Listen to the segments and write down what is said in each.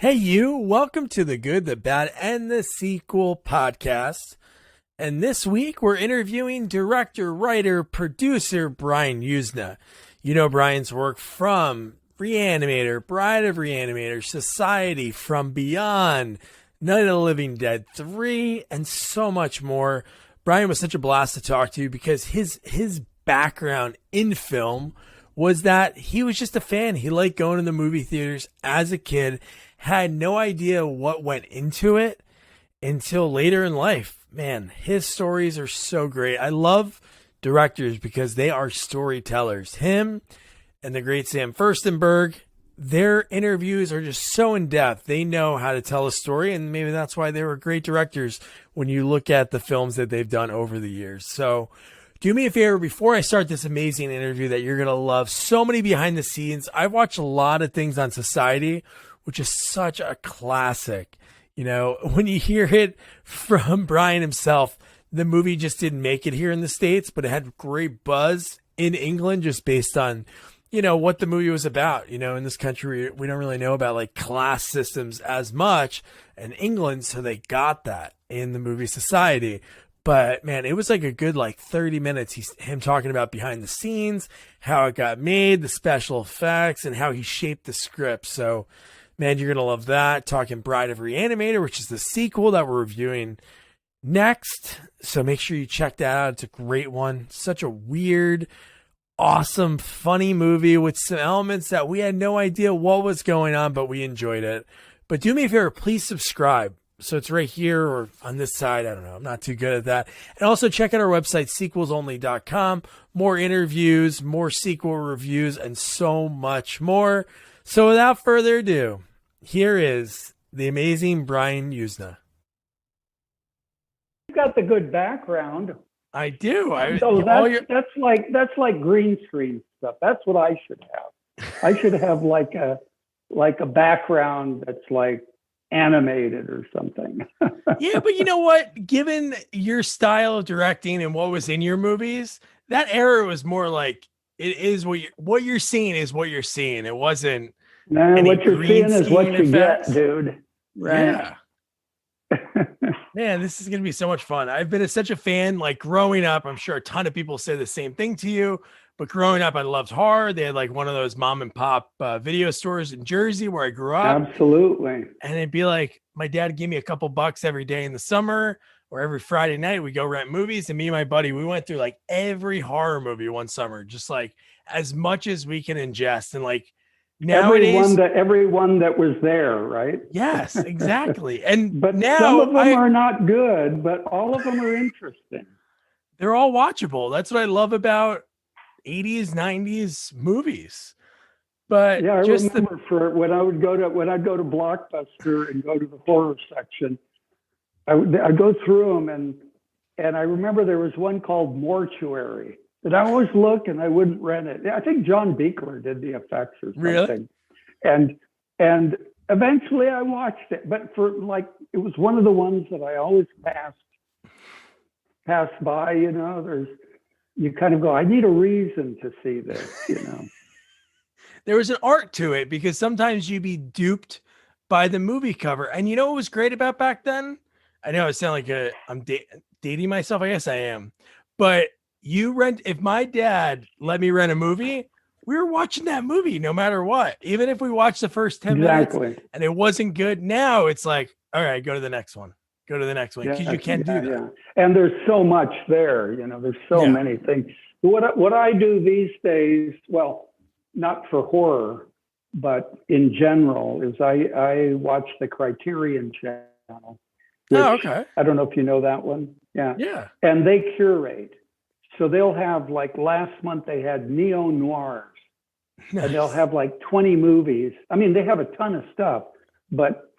Hey, you, welcome to the Good, the Bad, and the Sequel podcast. And this week we're interviewing director, writer, producer Brian Yuzna. You know Brian's work from Reanimator, Bride of Re-Animator, Society, From Beyond, Night of the Living Dead 3, and so much more. Brian was such a blast to talk to because his background in film was that he was just a fan. He liked going to the movie theaters as a kid, had no idea what went into it until later in life. Man, his stories are so great. I love directors because they are storytellers. Him and the great Sam Furstenberg, their interviews are just so in depth. They know how to tell a story, and maybe that's why they were great directors when you look at the films that they've done over the years. So do me a favor before I start this amazing interview that you're going to love. So many behind the scenes. I've watched a lot of things on Society, which is such a classic. You know, when you hear it from Brian himself, the movie just didn't make it here in the States, but it had great buzz in England just based on, you know, what the movie was about. You know, in this country, we don't really know about like class systems as much in England, so they got that in the movie Society. But man, it was like a good 30 minutes. Him talking about behind the scenes, how it got made, the special effects, and how he shaped the script. So man, you're going to love that. Talking Bride of Re-Animator, which is the sequel that we're reviewing next. So make sure you check that out. It's a great one. Such a weird, awesome, funny movie with some elements that we had no idea what was going on, but we enjoyed it. But do me a favor, please subscribe. So it's right here or on this side. I don't know. I'm not too good at that. And also check out our website, sequelsonly.com. More interviews, more sequel reviews, and so much more. So without further ado, here is the amazing Brian Yuzna. You've got the good background. I do. That's like green screen stuff. That's what I should have. I should have like a background that's like animated or something. Yeah, but you know what? Given your style of directing and what was in your movies, that era was more like it is what you're seeing is what you're seeing. It wasn't. No, what you're seeing is what you get, dude. Right. Yeah. Man, this is going to be so much fun. I've been such a fan, like growing up. I'm sure a ton of people say the same thing to you, but growing up, I loved horror. They had like one of those mom and pop video stores in Jersey where I grew up. Absolutely. And it'd be like, my dad would give me a couple bucks every day in the summer or every Friday night. We go rent movies, and me and my buddy, we went through like every horror movie one summer, just like as much as we can ingest. And like, nowadays, everyone that was there, right? Yes, exactly. And but now some of them are not good, but all of them are interesting. They're all watchable. That's what I love about 80s, 90s movies. But yeah, I remember when I'd go to Blockbuster and go to the horror section, I'd go through them, and I remember there was one called Mortuary. And I always look and I wouldn't rent it. I think John Beekler did the effects or something. Really? And eventually I watched it. But it was one of the ones that I always passed by, you know. You kind of go, I need a reason to see this, you know. There was an art to it because sometimes you'd be duped by the movie cover. And you know what was great about back then? I know I sound like I'm dating myself. I guess I am. But if my dad let me rent a movie, we were watching that movie no matter what. Even if we watched the first 10 minutes and it wasn't good, now it's like, all right, go to the next one. Go to the next one, because you can't do that. Yeah. And there's so much there, you know, there's so many things. What I do these days, well, not for horror, but in general, is I watch the Criterion channel. Which, okay. I don't know if you know that one. Yeah. Yeah. And they curate. So they'll have, like last month they had neo-noirs. Nice. And they'll have like 20 movies. I mean, they have a ton of stuff, but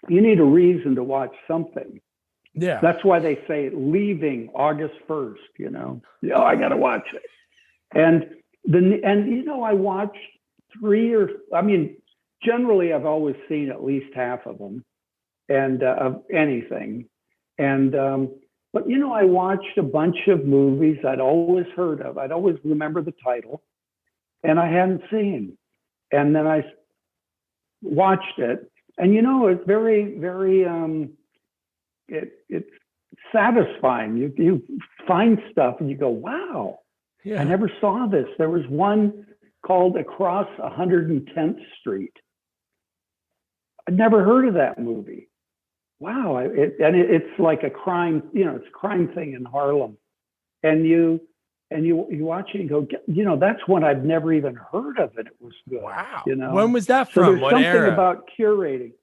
you need a reason to watch something. Yeah. That's why they say leaving August 1st, you know. Oh, I got to watch it. And you know, I watched generally I've always seen at least half of them and of anything. And but you know, I watched a bunch of movies I'd always heard of. I'd always remember the title, and I hadn't seen. And then I watched it, And it's very, very it's satisfying. You find stuff and you go, wow, I never saw this. There was one called Across 110th Street. I'd never heard of that movie. Wow. It's like a crime, it's a crime thing in Harlem. And you watch it and go, that's one I've never even heard of, and it was good. Wow. When was that so from? there's What something era? about curating.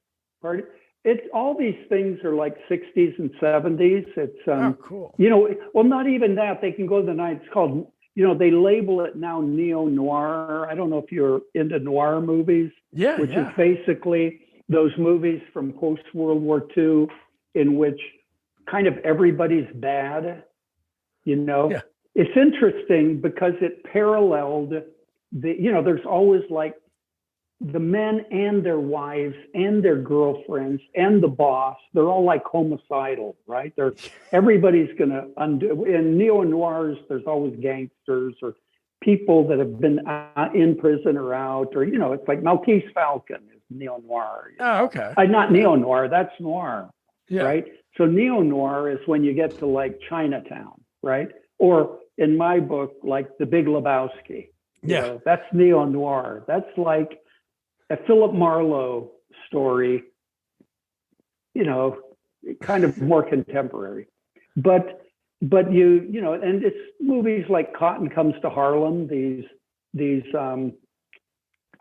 Pardon? It's all these things are like 60s and 70s. It's cool. Well, not even that. They can go to the night. It's called, they label it now neo-noir. I don't know if you're into noir movies. Yeah. Which is basically those movies from post-World War II in which kind of everybody's bad. Yeah. It's interesting because it paralleled there's always like the men and their wives and their girlfriends and the boss, they're all like homicidal, right? Everybody's going to undo. In neo-noirs, there's always gangsters or people that have been in prison or out, or, it's like Maltese Falcon is neo-noir. Oh, okay. Not neo-noir, that's noir, Yeah. right? So neo-noir is when you get to like Chinatown, right? Or in my book, like The Big Lebowski. That's neo-noir. That's like a Philip Marlowe story, kind of more contemporary. But and it's movies like Cotton Comes to Harlem, these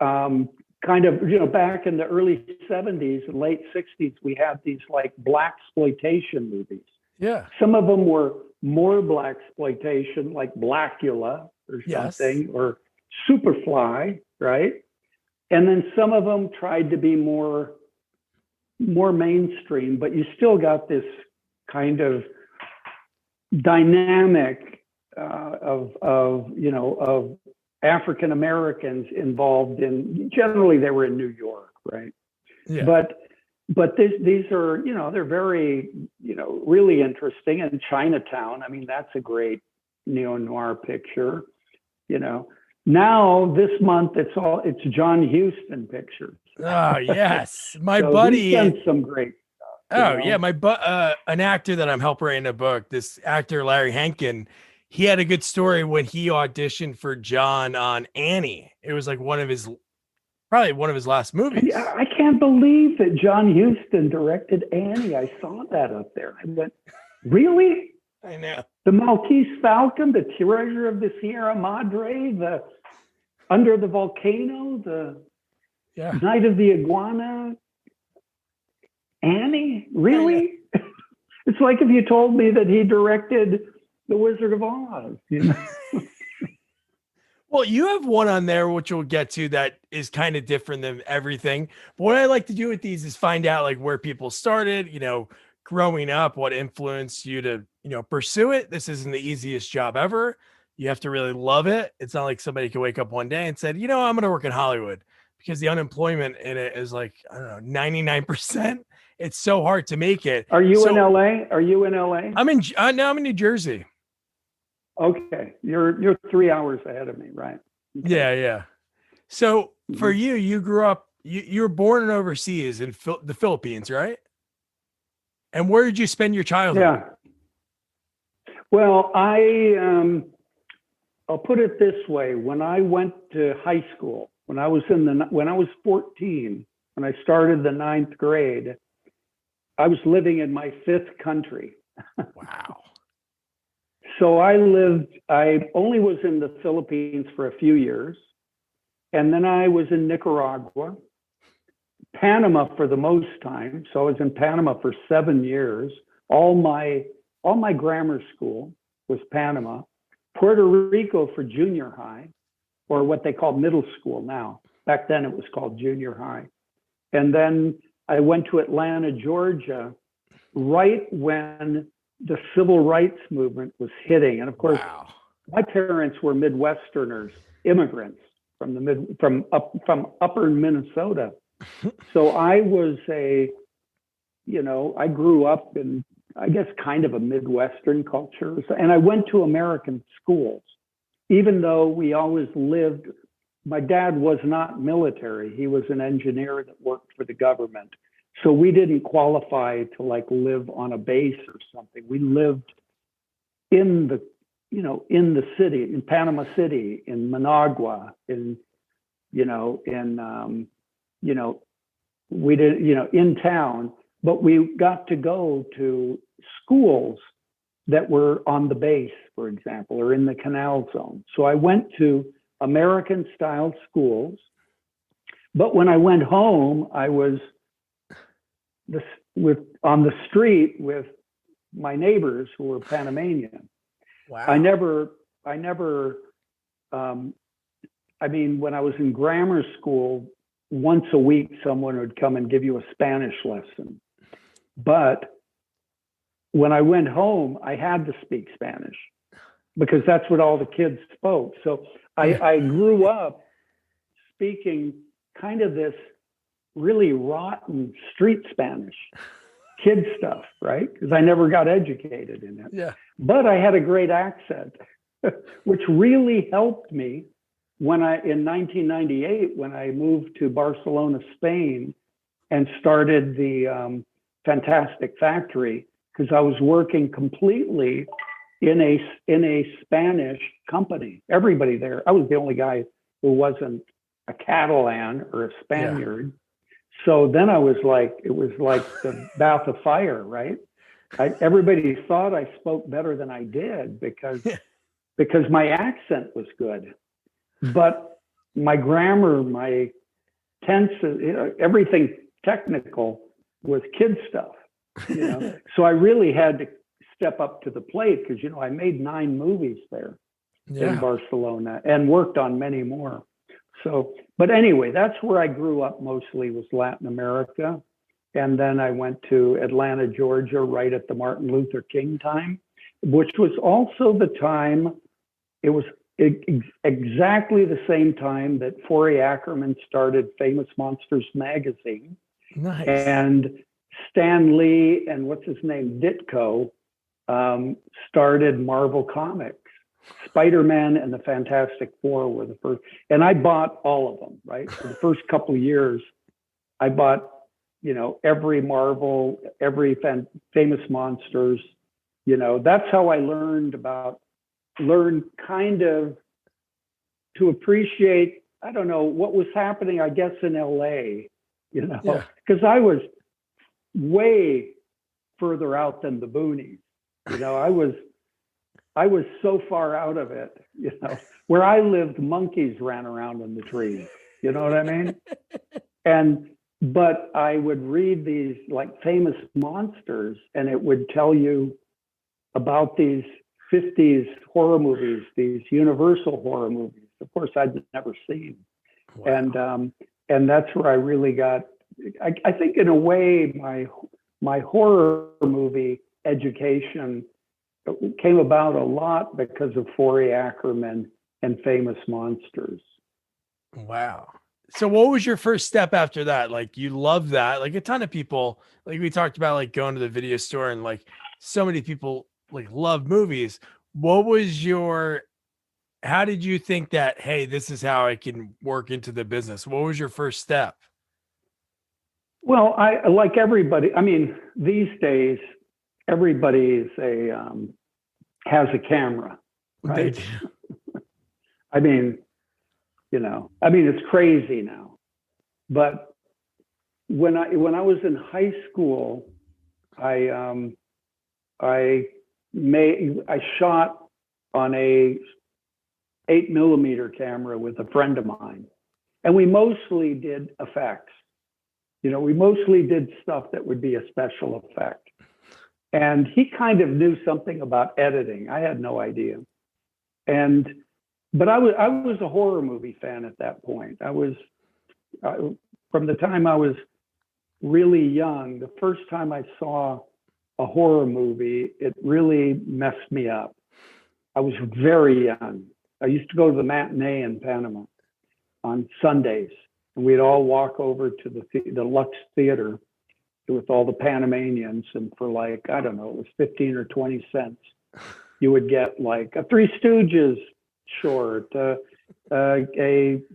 kind of, back in the early 70s and late 60s, we had these like blaxploitation movies. Yeah. Some of them were more blaxploitation, like Blackula or something, or Superfly, right? And then some of them tried to be more mainstream, but you still got this kind of dynamic of African Americans involved in. Generally, they were in New York, right? Yeah. But these are they're very really interesting. And Chinatown, I mean, that's a great neo-noir picture. Now this month it's John Huston pictures. Oh yes, my so buddy. He's done some great stuff. Yeah, an actor that I'm helping write in a book. This actor Larry Henkin, he had a good story when he auditioned for John on Annie. It was like probably one of his last movies. Yeah, I can't believe that John Huston directed Annie. I saw that up there. I went, really? I know. The Maltese Falcon, the Treasure of the Sierra Madre, the Under the Volcano, the Night of the Iguana. Annie? Really? It's like if you told me that he directed The Wizard of Oz. Well, you have one on there, which we'll get to, that is kind of different than everything. But what I like to do with these is find out like where people started, growing up, what influenced you to, pursue it. This isn't the easiest job ever. You have to really love it. It's not like somebody could wake up one day and said, I'm going to work in Hollywood, because the unemployment in it is like, I don't know, 99%. It's so hard to make it. Are you in LA? I'm in New Jersey. Okay. You're 3 hours ahead of me, right? Okay. Yeah. So for you grew up, you were born overseas in the Philippines, right? And where did you spend your childhood? Yeah. Well, I'll put it this way. When I went to high school, when I was 14, when I started the 9th grade, I was living in my 5th country. Wow. So I only was in the Philippines for a few years. And then I was in Nicaragua, Panama for the most time. So I was in Panama for 7 years. All my grammar school was Panama. Puerto Rico for junior high, or what they call middle school now. Back then it was called junior high. And then I went to Atlanta, Georgia, right when the civil rights movement was hitting. And of course, my parents were Midwesterners, immigrants from upper Minnesota. So I was I grew up in, I guess, kind of a Midwestern culture. And I went to American schools, even though we always lived. My dad was not military. He was an engineer that worked for the government. So we didn't qualify to like live on a base or something. We lived in the, in the city, in Panama City, in Managua, we did, in town, but we got to go to schools that were on the base, for example, or in the canal zone. So I went to American style schools, but when I went home, I was on the street with my neighbors who were Panamanian. Wow. I mean, when I was in grammar school, once a week, someone would come and give you a Spanish lesson. But when I went home, I had to speak Spanish because that's what all the kids spoke. So I grew up speaking kind of this really rotten street Spanish, kid stuff, right? Because I never got educated in it. Yeah. But I had a great accent, which really helped me in 1998, when I moved to Barcelona, Spain, and started the Fantastic Factory, because I was working completely in a Spanish company. Everybody there, I was the only guy who wasn't a Catalan or a Spaniard. Yeah. So then it was like the bath of fire, right? Everybody thought I spoke better than I did because my accent was good. But my grammar, my tenses, everything technical was kid stuff. So I really had to step up to the plate because, I made 9 movies there in Barcelona and worked on many more. So, but anyway, that's where I grew up mostly, was Latin America. And then I went to Atlanta, Georgia, right at the Martin Luther King time, which was also the time, it was exactly the same time that Forey Ackerman started Famous Monsters magazine. Nice. And Stan Lee and what's his name, Ditko, started Marvel Comics. Spider-Man and the Fantastic Four were the first, and I bought all of them, right? For the first couple of years, I bought, every Marvel, every Famous Monsters, that's how I learned kind of to appreciate, I don't know, what was happening, I guess, in LA, because I was way further out than the boonies. I was so far out of it, where I lived, monkeys ran around in the trees. You know what I mean? But I would read these like Famous Monsters, and it would tell you about these 50s horror movies, these Universal horror movies. Of course, I'd never seen. Wow. And that's where I really got, I think in a way, my horror movie education came about a lot because of Forey Ackerman and Famous Monsters. Wow. So what was your first step after that? Like, you love that. Like, a ton of people, like we talked about, like going to the video store, and like so many people like love movies. What was how did you think that, hey, this is how I can work into the business? What was your first step? Well, I like everybody. I mean, these days, everybody has a camera, right? I mean, it's crazy now. But when I was in high school, I shot on a 8mm camera with a friend of mine, and we mostly did effects. We mostly did stuff that would be a special effect. And he kind of knew something about editing. I had no idea. But I was a horror movie fan at that point. From the time I was really young, the first time I saw a horror movie, it really messed me up. I was very young. I used to go to the matinee in Panama on Sundays, and we'd all walk over to the Lux Theater with all the Panamanians, and for like, I don't know, it was 15 or 20 cents, you would get like a Three Stooges short, a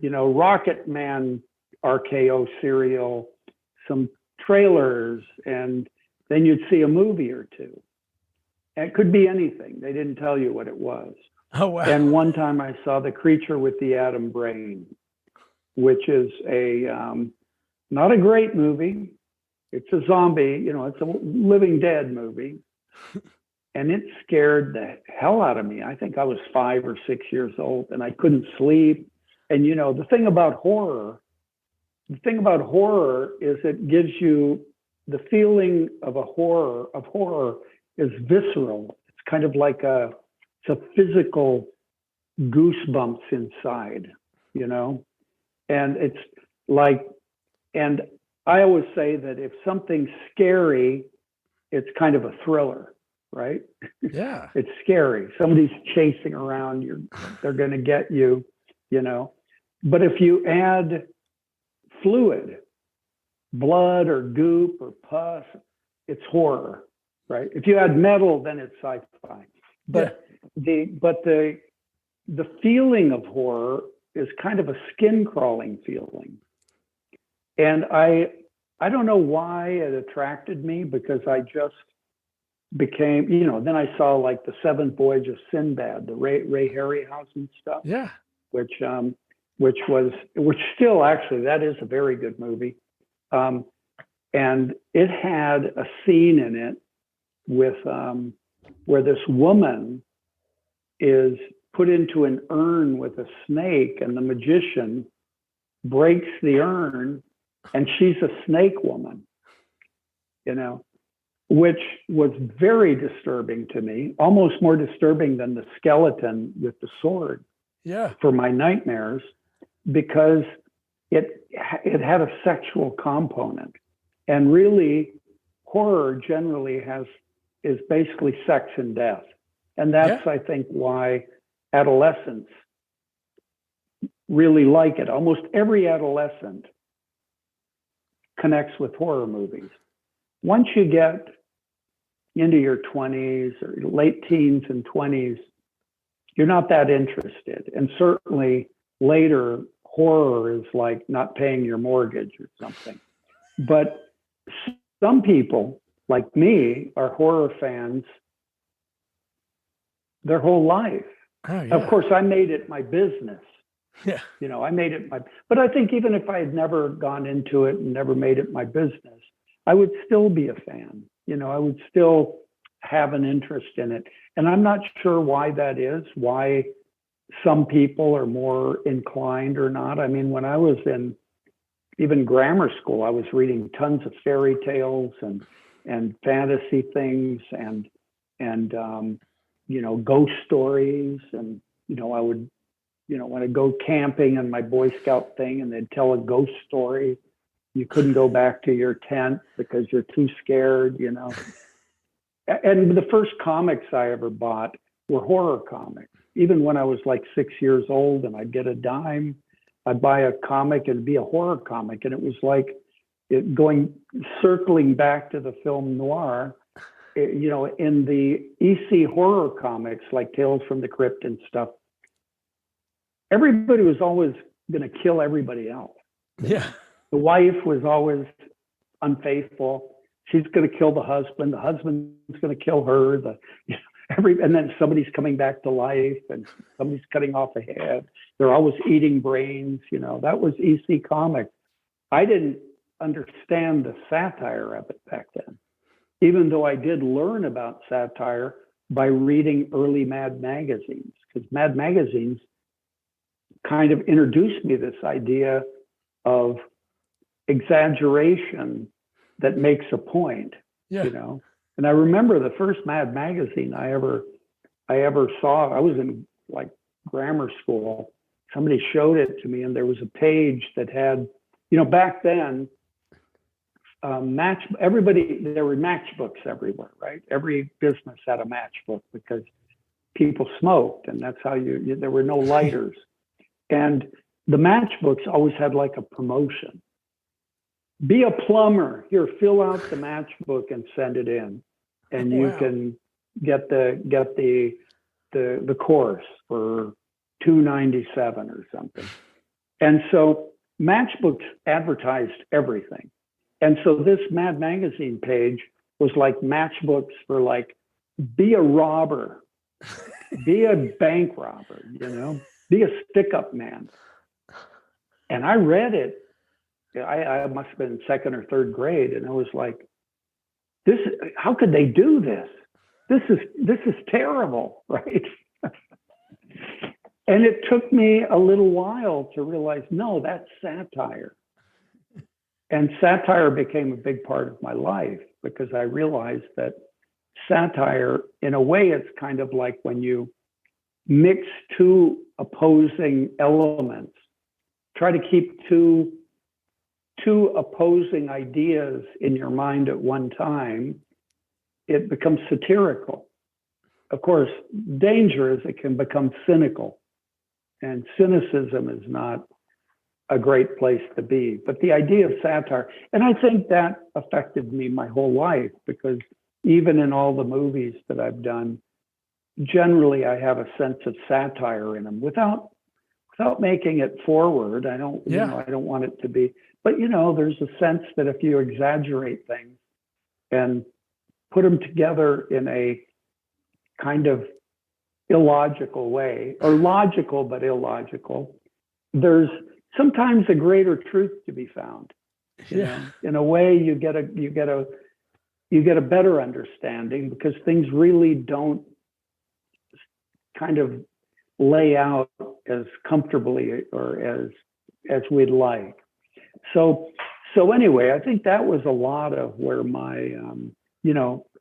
Rocket Man RKO cereal, some trailers, and then you'd see a movie or two. And it could be anything. They didn't tell you what it was. Oh, wow. And one time I saw The Creature with the Atom Brain, which is not a great movie. It's a zombie, it's a Living Dead movie. And it scared the hell out of me. I think I was 5 or 6 years old, and I couldn't sleep. And the thing about horror is it gives you the feeling of horror is visceral. It's kind of like it's a physical goosebumps inside, and it's like, and I always say that if something's scary, it's kind of a thriller, right? Yeah. It's scary. Somebody's chasing around you. They're going to get you, But if you add fluid, blood or goop or pus, it's horror, right? If you add metal, then it's sci-fi. But the feeling of horror is kind of a skin crawling feeling. And I don't know why it attracted me, because I just became, then I saw like the Seventh Voyage of Sinbad, the Ray Harryhausen stuff. Yeah. Which still actually, that is a very good movie. And it had a scene in it with where this woman is put into an urn with a snake, and the magician breaks the urn, and she's a snake woman, which was very disturbing to me, almost more disturbing than the skeleton with the sword. Yeah. For my nightmares, because it had a sexual component, and really horror generally is basically sex and death. And that's, I think, why adolescents really like it. Almost every adolescent connects with horror movies. Once you get into your 20s or late teens and 20s, you're not that interested. And certainly later, horror is like not paying your mortgage or something. But some people, like me, are horror fans their whole life. Oh, yeah. Of course, I made it my business. Yeah. I made it but I think even if I had never gone into it and never made it my business, I would still be a fan. I would still have an interest in it. And I'm not sure why that is, why some people are more inclined or not. I mean, when I was in even grammar school, I was reading tons of fairy tales and fantasy things and ghost stories. And, I would, when I go camping in my Boy Scout thing and they'd tell a ghost story, you couldn't go back to your tent because you're too scared, And the first comics I ever bought were horror comics. Even when I was like 6 years old and I'd get a dime, I'd buy a comic and it'd be a horror comic. And it was like circling back to the film Noir, in the EC horror comics, like Tales from the Crypt and stuff, everybody was always going to kill everybody else. Yeah. The wife was always unfaithful. She's going to kill the husband. The husband's going to kill her. And then somebody's coming back to life, and somebody's cutting off a head. They're always eating brains. That was EC Comics. I didn't understand the satire of it back then, even though I did learn about satire by reading early Mad magazines, because Mad magazines kind of introduced me to this idea of exaggeration that makes a point, And I remember the first Mad magazine I ever saw. I was in like grammar school. Somebody showed it to me, and there was a page that had, back then, there were matchbooks everywhere, right? Every business had a matchbook because people smoked, and that's how there were no lighters. And the matchbooks always had like a promotion. Be a plumber. Here, fill out the matchbook and send it in, and you can get the course for $2.97 or something. And so matchbooks advertised everything. And so this Mad Magazine page was like matchbooks for like, be a robber, be a bank robber, be a stick-up man. And I read it. I must have been in second or third grade, and I was like, how could they do this? This is terrible, right? And it took me a little while to realize, no, that's satire. And satire became a big part of my life because I realized that satire, in a way, it's kind of like when you mix two opposing elements, try to keep two opposing ideas in your mind at one time, it becomes satirical. Of course, danger is it can become cynical. And cynicism is not a great place to be. But the idea of satire, and I think that affected me my whole life, because even in all the movies that I've done, generally I have a sense of satire in them without making it forward. I don't want it to be, but there's a sense that if you exaggerate things and put them together in a kind of illogical way, or logical but illogical, there's sometimes a greater truth to be found. In a way, you get a better understanding, because things really don't kind of lay out as comfortably or as we'd like. So anyway, I think that was a lot of where my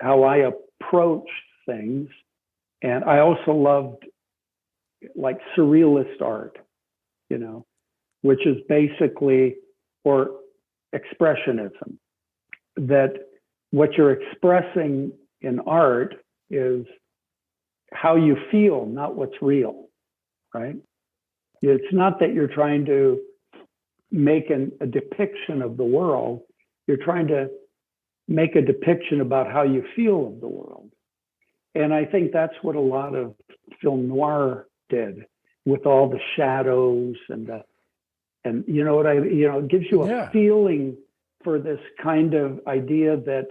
how I approached things. And I also loved like surrealist art, which is basically, or expressionism, that what you're expressing in art is how you feel, not what's real, right? It's not that you're trying to make a depiction of the world. You're trying to make a depiction about how you feel of the world. And I think that's what a lot of film noir did, with all the shadows and it gives you a feeling for this kind of idea that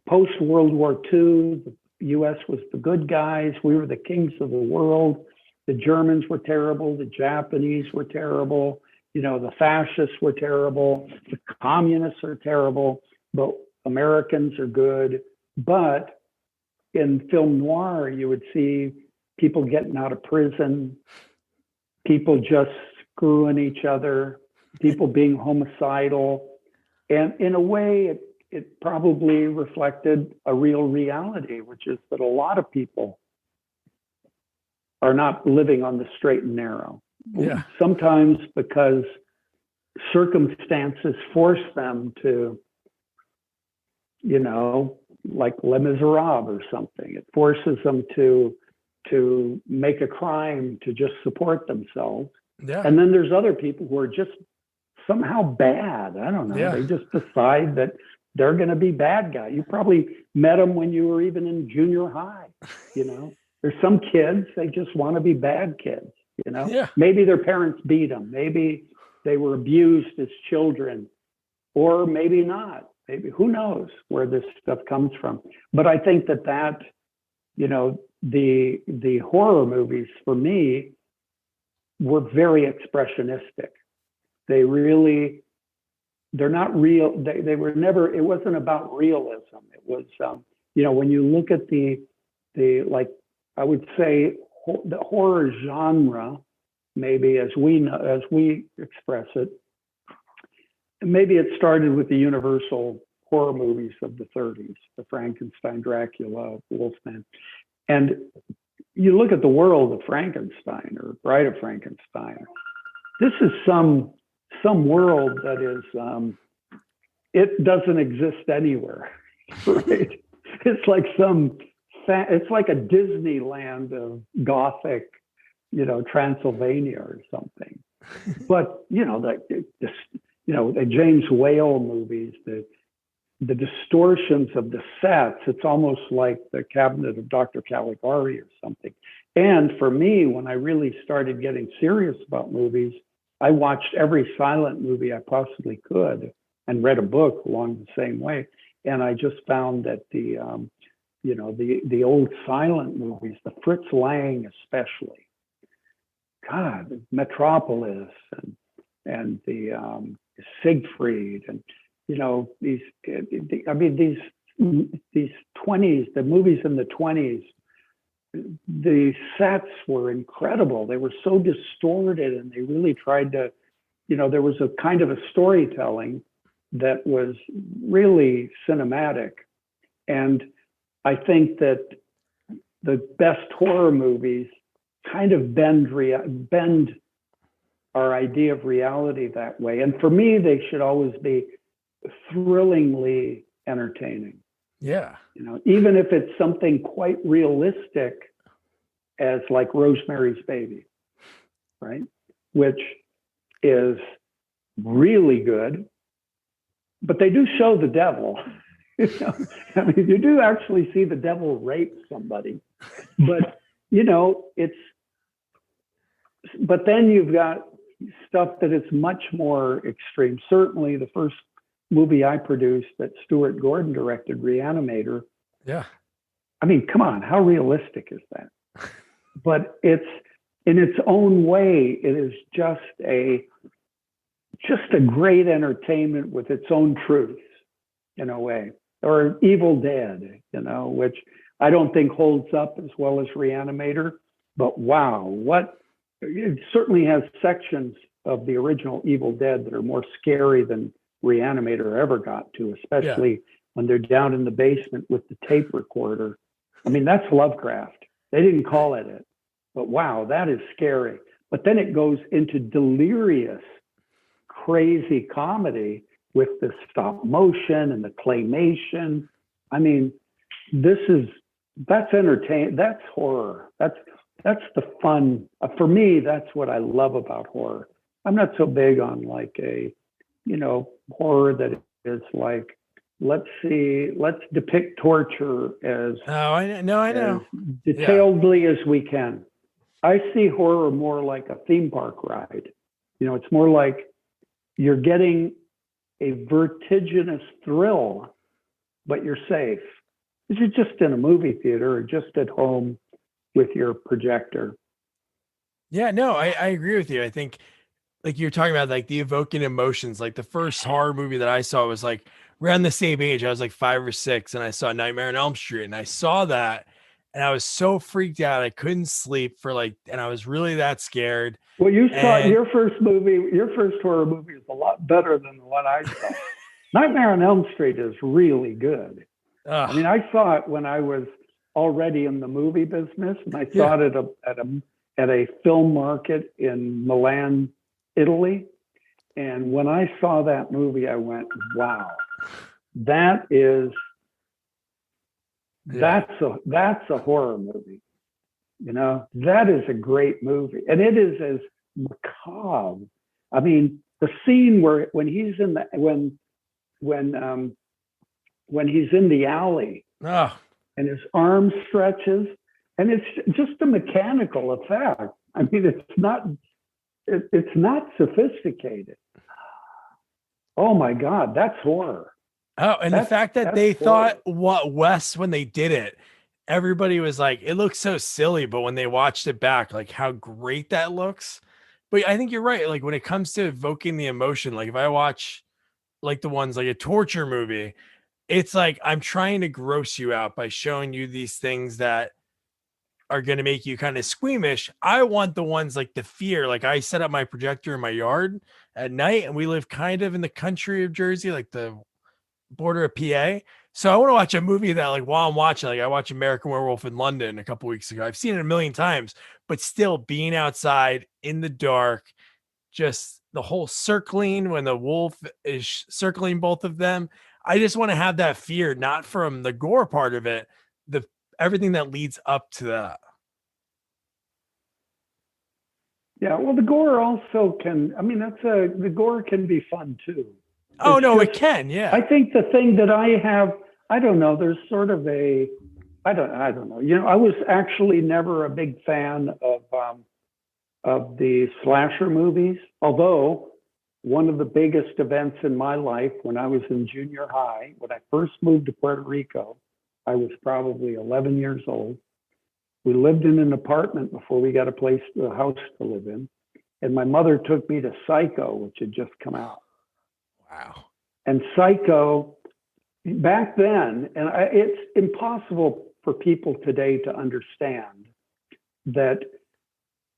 post World War II, the U.S. was the good guys. We were the kings of the world. The Germans were terrible. The Japanese were terrible. The fascists were terrible. The communists are terrible, but Americans are good. But in film noir, you would see people getting out of prison, people just screwing each other, people being homicidal. And in a way, it probably reflected a real reality, which is that a lot of people are not living on the straight and narrow. Yeah. Sometimes because circumstances force them to, like Les Miserables or something. It forces them to make a crime to just support themselves. Yeah. And then there's other people who are just somehow bad. I don't know. Yeah. They just decide that they're going to be bad guys. You probably met them when you were even in junior high. There's some kids, they just want to be bad kids. Yeah. Maybe their parents beat them. Maybe they were abused as children, or maybe not. Maybe, who knows where this stuff comes from. But I think that the horror movies for me were very expressionistic. They're not real. They were never, it wasn't about realism. It was, when you look at the like, I would say the horror genre, maybe as we express it, maybe it started with the universal horror movies of the 30s, the Frankenstein, Dracula, Wolfman. And you look at the world of Frankenstein or Bride of Frankenstein, this is some world that is, it doesn't exist anywhere, right? It's like it's like a Disneyland of Gothic, Transylvania or something. But, the James Whale movies, the distortions of the sets, it's almost like the Cabinet of Dr. Caligari or something. And for me, when I really started getting serious about movies, I watched every silent movie I possibly could and read a book along the same way. And I just found that the old silent movies, the Fritz Lang especially, God, Metropolis and the Siegfried, and these 20s, the movies in the 20s, the sets were incredible. They were so distorted, and they really tried to, there was a kind of a storytelling that was really cinematic. And I think that the best horror movies kind of bend our idea of reality that way. And for me, they should always be thrillingly entertaining. Yeah. Even if it's something quite realistic as like Rosemary's Baby, right? Which is really good, but they do show the devil. You do actually see the devil rape somebody, but but then you've got stuff that is much more extreme. Certainly the first movie I produced that Stuart Gordon directed, Reanimator. Yeah. I mean, come on, how realistic is that? But it's, in its own way, it is just a great entertainment with its own truths, in a way. Or Evil Dead, which I don't think holds up as well as Reanimator, but wow, it certainly has sections of the original Evil Dead that are more scary than Reanimator ever got to, especially when they're down in the basement with the tape recorder. I mean, that's Lovecraft. They didn't call it, but wow, that is scary. But then it goes into delirious, crazy comedy with the stop motion and the claymation. I mean, that's entertaining. That's horror. That's the fun. For me, that's what I love about horror. I'm not so big on like a, horror that is like, let's depict torture as I know. as detailedly as we can. I see horror more like a theme park ride. It's more like you're getting a vertiginous thrill, but you're safe. You're just in a movie theater or just at home with your projector. Yeah, no, I agree with you. I think like you're talking about like the evoking emotions, like the first horror movie that I saw was like around the same age. I was like 5 or 6 and I saw Nightmare on Elm Street, and I saw that and I was so freaked out. I couldn't sleep and I was really that scared. Well, you saw your first horror movie is a lot better than the one I saw. Nightmare on Elm Street is really good. I mean, I saw it when I was already in the movie business, and I saw it at a film market in Milan, Italy. And when I saw that movie, I went, wow, that's a horror movie. That is a great movie. And it is as macabre. I mean, the scene when he's in the alley and his arm stretches, and it's just a mechanical effect. I mean, it's not sophisticated. Oh my God, that's horror. Oh, and the fact that they thought what Wes, when they did it, everybody was like, it looks so silly, but when they watched it back, like how great that looks. But I think you're right. Like when it comes to evoking the emotion, like if I watch like the ones like a torture movie, it's like I'm trying to gross you out by showing you these things that are going to make you kind of squeamish. I want the ones like the fear. Like I set up my projector in my yard at night, and we live kind of in the country of Jersey, like the border of PA. So I want to watch a movie that like while I'm watching, like I watched American Werewolf in London a couple weeks ago. I've seen it a million times, but still being outside in the dark, just the whole circling when the wolf is circling both of them. I just want to have that fear, not from the gore part of it, everything that leads up to that. Yeah, well, the gore also can. I mean, the gore can be fun too. Oh no, it can. Yeah, I think the thing that I have, I don't know. There's sort of I don't know. I was actually never a big fan of the slasher movies, although one of the biggest events in my life when I was in junior high. When I first moved to Puerto Rico, I was probably 11 years old. We lived in an apartment before we got a house to live in. And my mother took me to Psycho, which had just come out. Wow. And Psycho, back then, and it's impossible for people today to understand that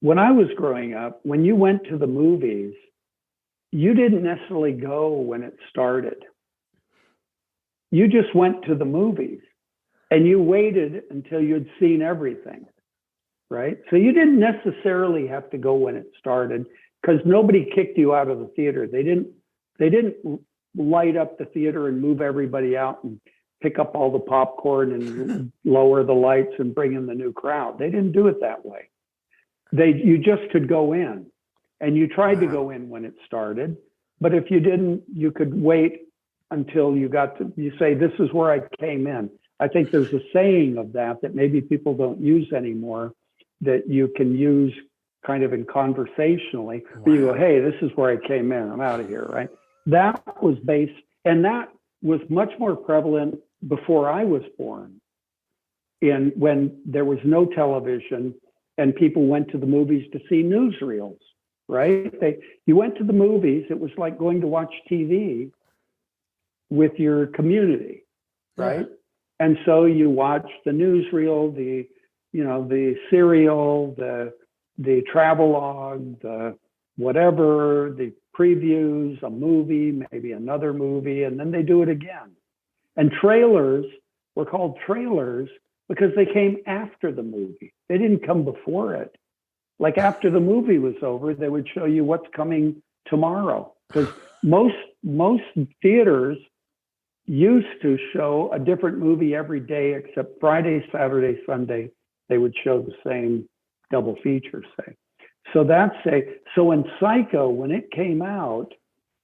when I was growing up, when you went to the movies, you didn't necessarily go when it started. You just went to the movies and you waited until you'd seen everything, right? So you didn't necessarily have to go when it started because nobody kicked you out of the theater. They didn't light up the theater and move everybody out and pick up all the popcorn and lower the lights and bring in the new crowd. They didn't do it that way. You just could go in, and you tried to go in when it started. But if you didn't, you could wait until you say, this is where I came in. I think there's a saying of that maybe people don't use anymore, that you can use kind of in conversationally. Where you go, hey, this is where I came in. I'm out of here, right? That was based, and that was much more prevalent before I was born, when there was no television and people went to the movies to see newsreels, right? You went to the movies, it was like going to watch TV with your community, right? Yeah. And so you watched the newsreel, the serial, the travelogue, the whatever, the previews, a movie, maybe another movie, and then they do it again. And trailers were called trailers because they came after the movie. They didn't come before it. Like after the movie was over, they would show you what's coming tomorrow. Because most theaters used to show a different movie every day, except Friday, Saturday, Sunday, they would show the same double feature, say. So so in Psycho, when it came out,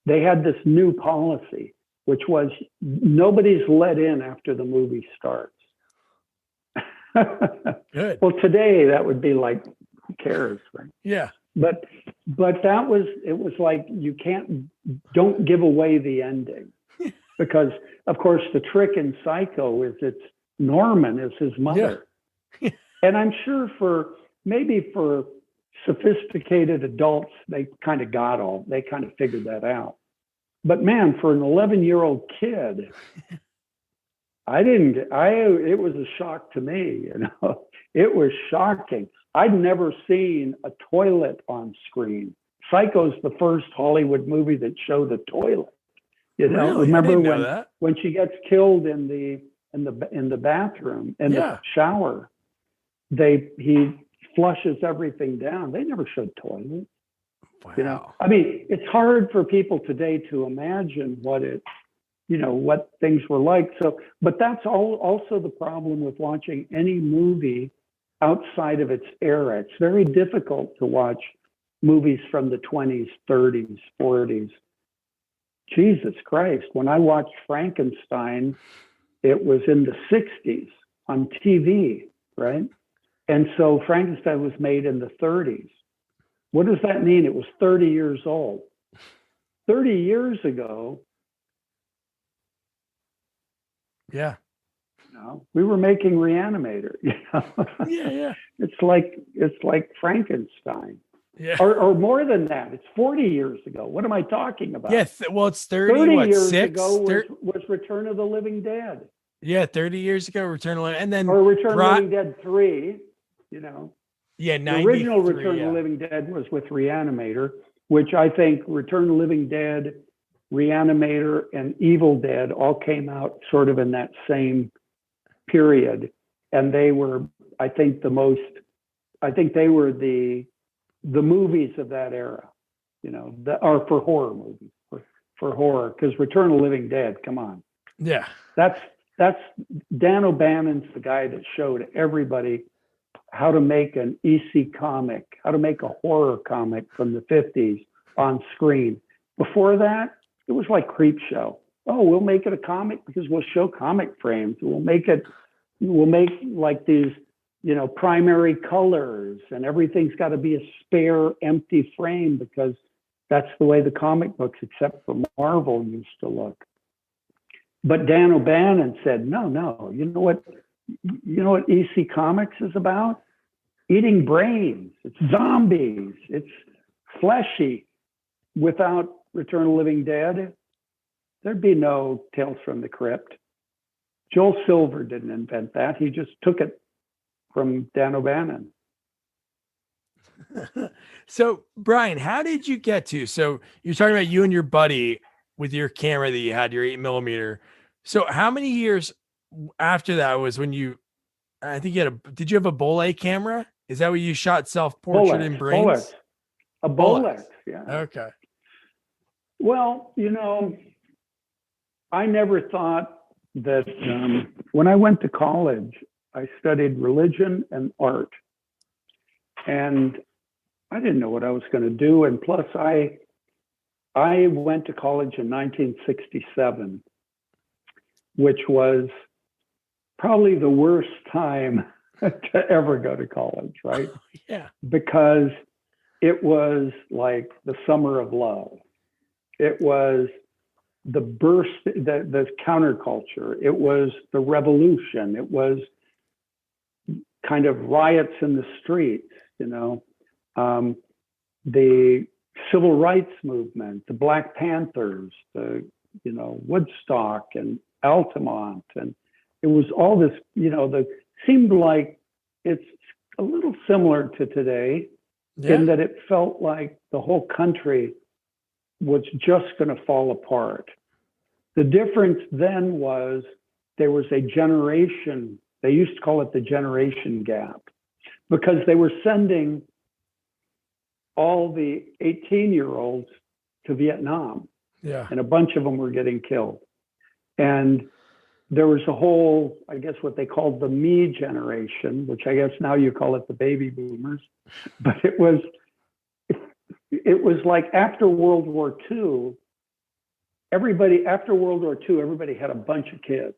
they had this new policy, which was nobody's let in after the movie starts. Good. Well, today that would be like, who cares, right? Yeah. But it was like, don't give away the ending. Because of course the trick in Psycho is Norman is his mother. Yeah. And I'm sure for sophisticated adults, they kind of figured that out. But man, for an 11-year-old kid, it was a shock to me, It was shocking. I'd never seen a toilet on screen. Psycho's the first Hollywood movie that showed a toilet. Really? Remember when she gets killed in the bathroom, in the shower, he flushes everything down. They never showed toilets. Wow. I mean, it's hard for people today to imagine what things were like. So, but that's also the problem with watching any movie outside of its era. It's very difficult to watch movies from the 20s, 30s, 40s. Jesus Christ. When I watched Frankenstein, it was in the 60s on TV, right? And so Frankenstein was made in the 30s. What does that mean? It was 30 years old. 30 years ago, yeah, we were making Reanimator. Yeah. It's like Frankenstein. Yeah. Or more than that. It's 40 years ago. What am I talking about? Yes. Well, it's 30 years six? ago was Return of the Living Dead. Yeah, 30 years ago, Return of the Living, and then Return of the Living Dead 3. Yeah, the original Return of the Living Dead was with Reanimator, which I think Return of the Living Dead, Reanimator, and Evil Dead all came out sort of in that same period, and they were, I think, they were the movies of that era, or for horror movies, for horror, because Return of the Living Dead, come on. Yeah. That's Dan O'Bannon's the guy that showed everybody how to make an EC comic, how to make a horror comic from the 50s on screen. Before that, it was like Creep Show. Oh, we'll make it a comic because we'll show comic frames. We'll make like these, primary colors, and everything's got to be a spare, empty frame because That's the way the comic books, except for Marvel, used to look. But Dan O'Bannon said, no, you know what EC Comics is about? Eating brains. It's zombies. It's fleshy. Without Return of the Living Dead, there'd be no Tales from the Crypt. Joel Silver didn't invent that. He just took it from Dan O'Bannon. So, Brian, how did you get to? So, you're talking about you and your buddy with your camera that you had, your 8mm. So, how many years after that was when you? I think you had did you have a Bolex camera? Is that what you shot self-portrait in brains? A Bolex, yeah. Okay. Well, I never thought that when I went to college, I studied religion and art. And I didn't know what I was going to do. And plus, I went to college in 1967, which was probably the worst time to ever go to college, right? Yeah. Because it was like the summer of love. It was the burst, the counterculture. It was the revolution. It was kind of riots in the streets, the civil rights movement, the Black Panthers, Woodstock and Altamont. And it was all this, seemed like it's a little similar to today in that it felt like the whole country was just going to fall apart. The difference then was there was a generation, they used to call it the generation gap, because they were sending all the 18-year-olds to Vietnam. Yeah. And a bunch of them were getting killed. And there was a whole, I guess what they called the me generation, which I guess now you call it the baby boomers. But it was like after World War II, everybody had a bunch of kids.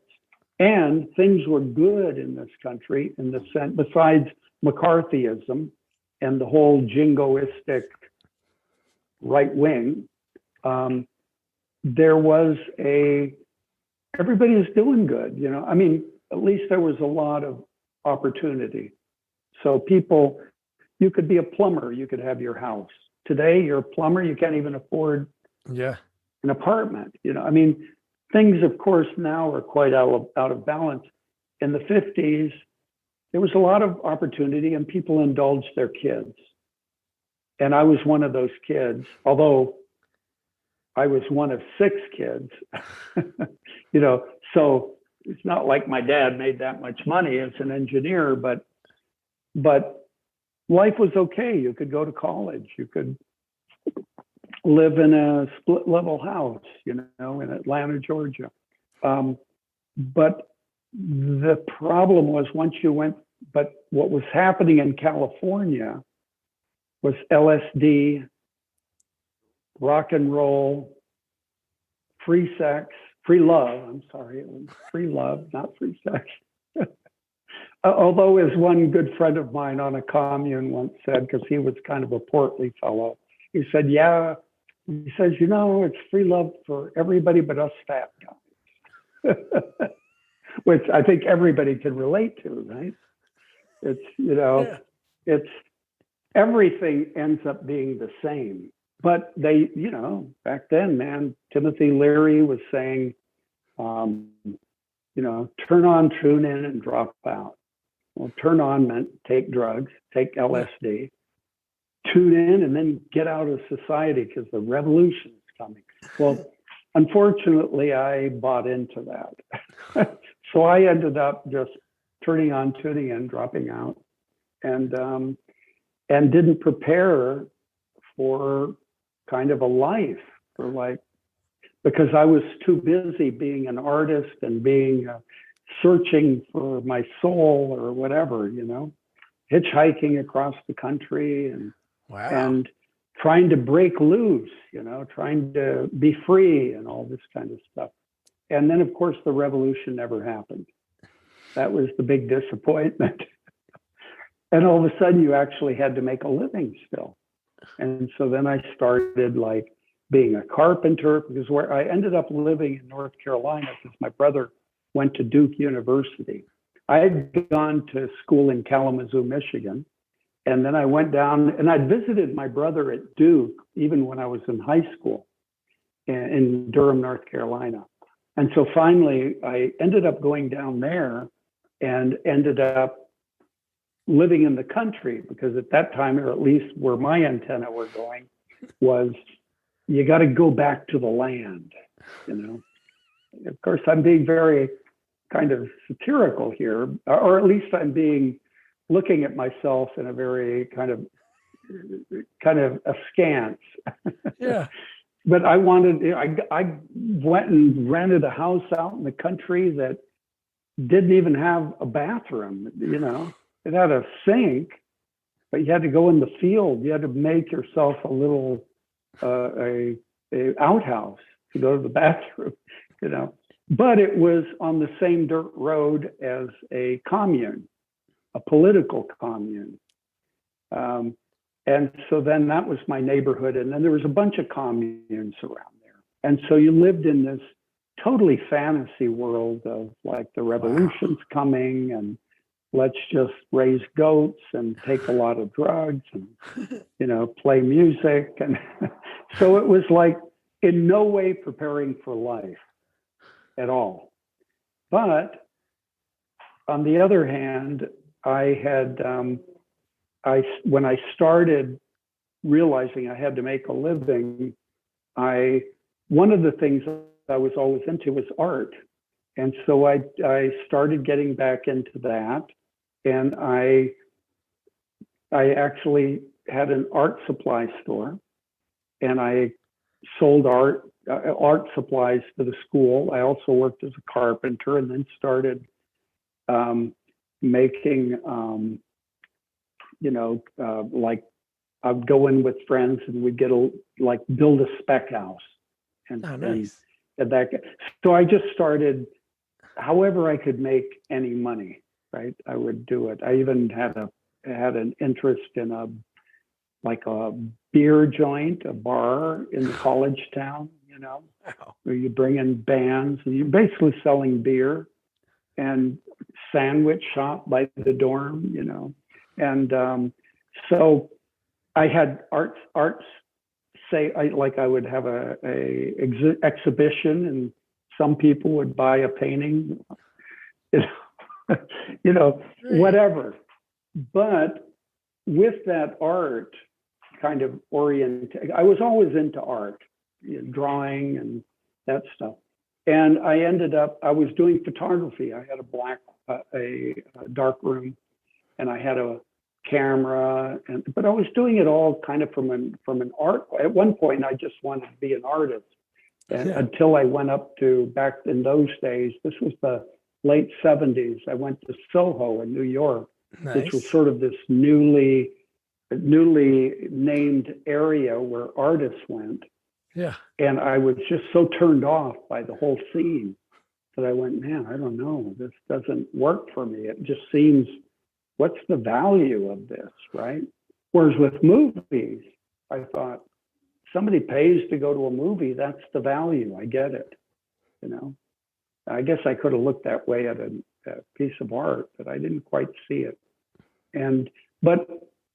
And things were good in this country in the sense, besides McCarthyism and the whole jingoistic right wing, there was everybody was doing good, at least there was a lot of opportunity. So you could be a plumber, you could have your house. Today, you're a plumber, you can't even afford an apartment. Things, of course, now are quite out of balance. In the 50s, there was a lot of opportunity and people indulged their kids. And I was one of those kids, although I was one of 6 kids, so it's not like my dad made that much money as an engineer, but life was okay. You could go to college. You could live in a split level house, in Atlanta, Georgia. But the problem was but what was happening in California was LSD, rock and roll, free love, not free sex. Although, as one good friend of mine on a commune once said, because he was kind of a portly fellow, he said, it's free love for everybody but us fat guys, which I think everybody can relate to, right? It's everything ends up being the same. But they, back then, man, Timothy Leary was saying, turn on, tune in, and drop out. Well, turn on meant take drugs, take LSD, tune in, and then get out of society because the revolution is coming. Well, unfortunately, I bought into that. So I ended up just turning on, tuning in, dropping out, and didn't prepare for kind of a life because I was too busy being an artist and being searching for my soul or whatever, hitchhiking across the country and trying to break loose, trying to be free and all this kind of stuff. And then, of course, the revolution never happened. That was the big disappointment. And all of a sudden, you actually had to make a living still. And so then I started like being a carpenter, because where I ended up living in North Carolina because my brother went to Duke University. I had gone to school in Kalamazoo, Michigan. And then I went down and I'd visited my brother at Duke, even when I was in high school in Durham, North Carolina. And so finally, I ended up going down there and ended up living in the country, because at that time, or at least where my antenna were going, was you got to go back to the land, you know. Of course, I'm being very kind of satirical here, or at least I'm looking at myself in a very kind of askance. Yeah. But I went and rented a house out in the country that didn't even have a bathroom, you know. It had a sink, but you had to go in the field. You had to make yourself a little a outhouse to go to the bathroom, you know. But it was on the same dirt road as a commune, a political commune. And so then that was my neighborhood. And then there was a bunch of communes around there. And so you lived in this totally fantasy world of like the revolution's coming, and let's just raise goats and take a lot of drugs and, you know, play music. And so it was like in no way preparing for life at all. But on the other hand, I had, when I started realizing I had to make a living, one of the things I was always into was art. And so I started getting back into that. And I actually had an art supply store, and I sold art supplies to the school. I also worked as a carpenter, and then started making, like I'd go in with friends and we'd build a spec house. And, oh, nice. And that, so I just started, however I could make any money, right? I would do it. I even had an interest in a beer joint, a bar in the college town, you know, wow, where you bring in bands and you're basically selling beer, and sandwich shop by the dorm, you know. And so I had arts say, I would have a exhibition, and some people would buy a painting, you know, whatever. But with that art kind of I was always into art, you know, drawing and that stuff. And I was doing photography. I had a dark room, and I had a camera, but I was doing it all kind of from an art. At one point, I just wanted to be an artist, and until I went up to, back in those days, this was the late 70s. I went to Soho in New York, nice, which was sort of this newly named area where artists went. Yeah. And I was just so turned off by the whole scene that I went, man, I don't know, this doesn't work for me. It just seems, what's the value of this, right? Whereas with movies, I thought, somebody pays to go to a movie, that's the value, I get it, you know? I guess I could have looked that way at a piece of art, but I didn't quite see it. But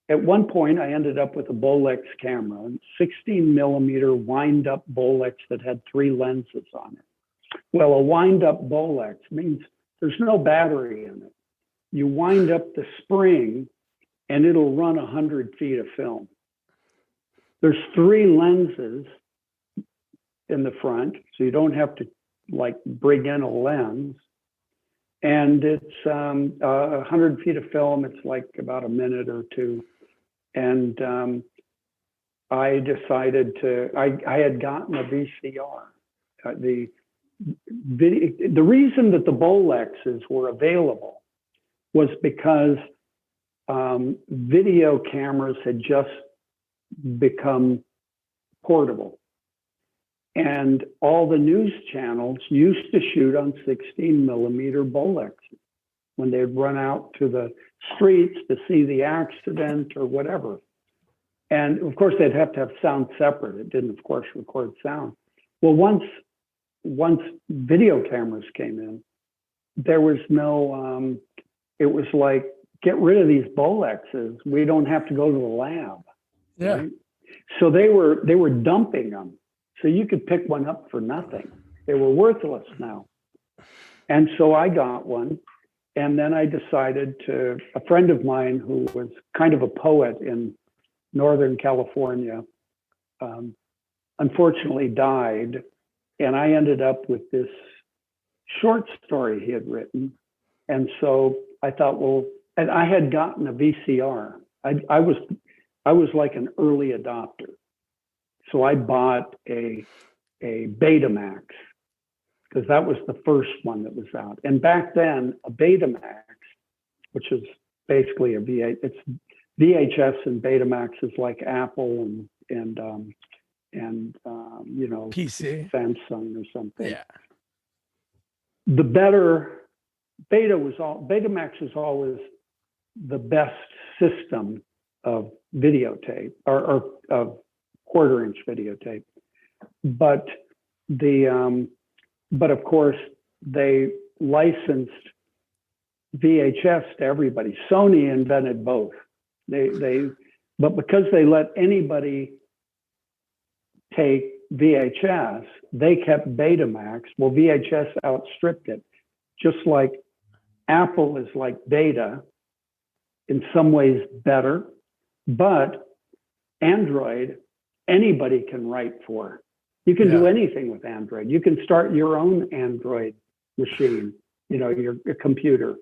at one point, I ended up with a Bolex camera, 16 millimeter wind up Bolex that had 3 lenses on it. Well, a wind up Bolex means there's no battery in it. You wind up the spring and it'll run 100 feet of film. There's 3 lenses in the front, so you don't have to like bring in a lens. And it's 100 feet of film. It's like about a minute or two. And I decided I had gotten a VCR. The reason that the Bolexes were available was because video cameras had just become portable. And all the news channels used to shoot on 16 millimeter Bolexes when they'd run out to the streets to see the accident or whatever. And of course, they'd have to have sound separate. It didn't, of course, record sound. Well, once video cameras came in, there was no, it was like, get rid of these Bolexes. We don't have to go to the lab. Yeah. Right? So they were dumping them. So you could pick one up for nothing. They were worthless now. And so I got one. And then I decided a friend of mine who was kind of a poet in Northern California, unfortunately died. And I ended up with this short story he had written. And so I thought, well, and I had gotten a VCR. I was like an early adopter. So I bought a Betamax, because that was the first one that was out. And back then, a Betamax, which is basically it's VHS and Betamax is like Apple and you know, PC, Samsung or something. Yeah. The better Betamax is always the best system of videotape or of quarter-inch videotape, but of course they licensed VHS to everybody. Sony invented both. But because they let anybody take VHS, they kept Betamax. Well, VHS outstripped it. Just like Apple is like Beta, in some ways better, but Android, anybody can write for. You can do anything with Android. You can start your own Android machine, you know, your computer.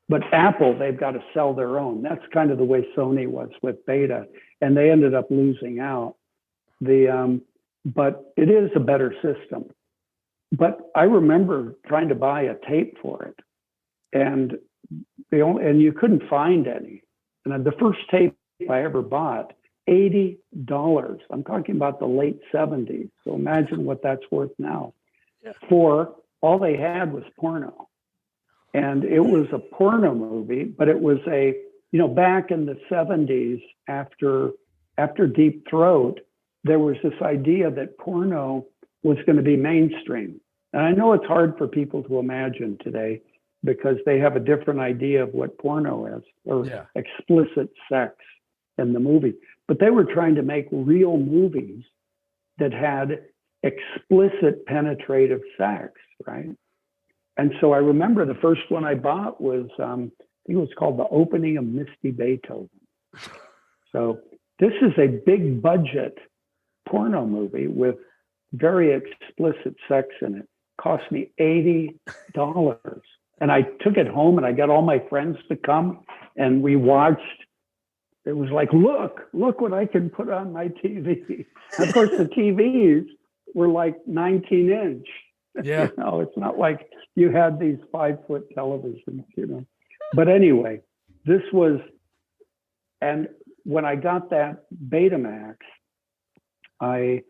But Apple, they've got to sell their own. That's kind of the way Sony was with Beta, and they ended up losing out. But it is a better system. But I remember trying to buy a tape for it, and you couldn't find any. And the first tape I ever bought, $80. I'm talking about the late 70s. So imagine what that's worth now. Yeah. For all they had was porno. And it was a porno movie, but it was back in the 70s after Deep Throat, there was this idea that porno was going to be mainstream. And I know it's hard for people to imagine today because they have a different idea of what porno is, or explicit sex in the movie. But they were trying to make real movies that had explicit penetrative sex, right? And so I remember the first one I bought was, I think it was called The Opening of Misty Beethoven. So this is a big budget porno movie with very explicit sex in it. Cost me $80. And I took it home and I got all my friends to come and we watched. It was like, look what I can put on my TV. Of course, the TVs were like 19 inch. Yeah. You know, it's not like you had these 5-foot televisions, you know. But anyway, this was, and when I got that Betamax, I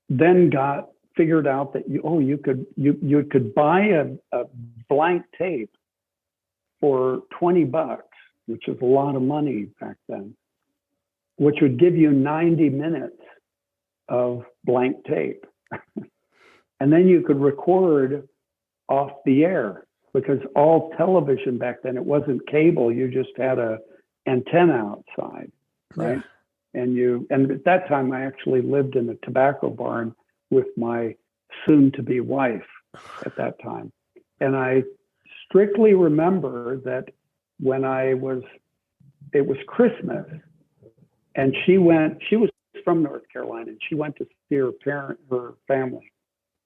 then figured out that you could buy a blank tape for $20, which is a lot of money back then, which would give you 90 minutes of blank tape. And then you could record off the air, because all television back then, it wasn't cable. You just had a antenna outside, right? Yeah. And at that time, I actually lived in a tobacco barn with my soon-to-be wife at that time. And I strictly remember that when it was Christmas, and she was from North Carolina, and she went to see her family.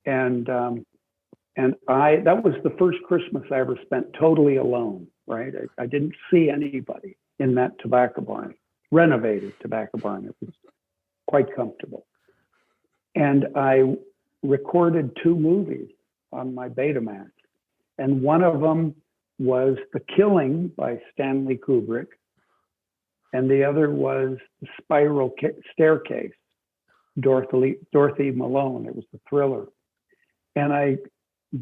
And that was the first Christmas I ever spent totally alone, right? I didn't see anybody in that tobacco barn, renovated tobacco barn. It was quite comfortable. And I recorded 2 movies on my Betamax. And one of them was The Killing by Stanley Kubrick. And the other was The Spiral Staircase, Dorothy Malone. It was a thriller. And I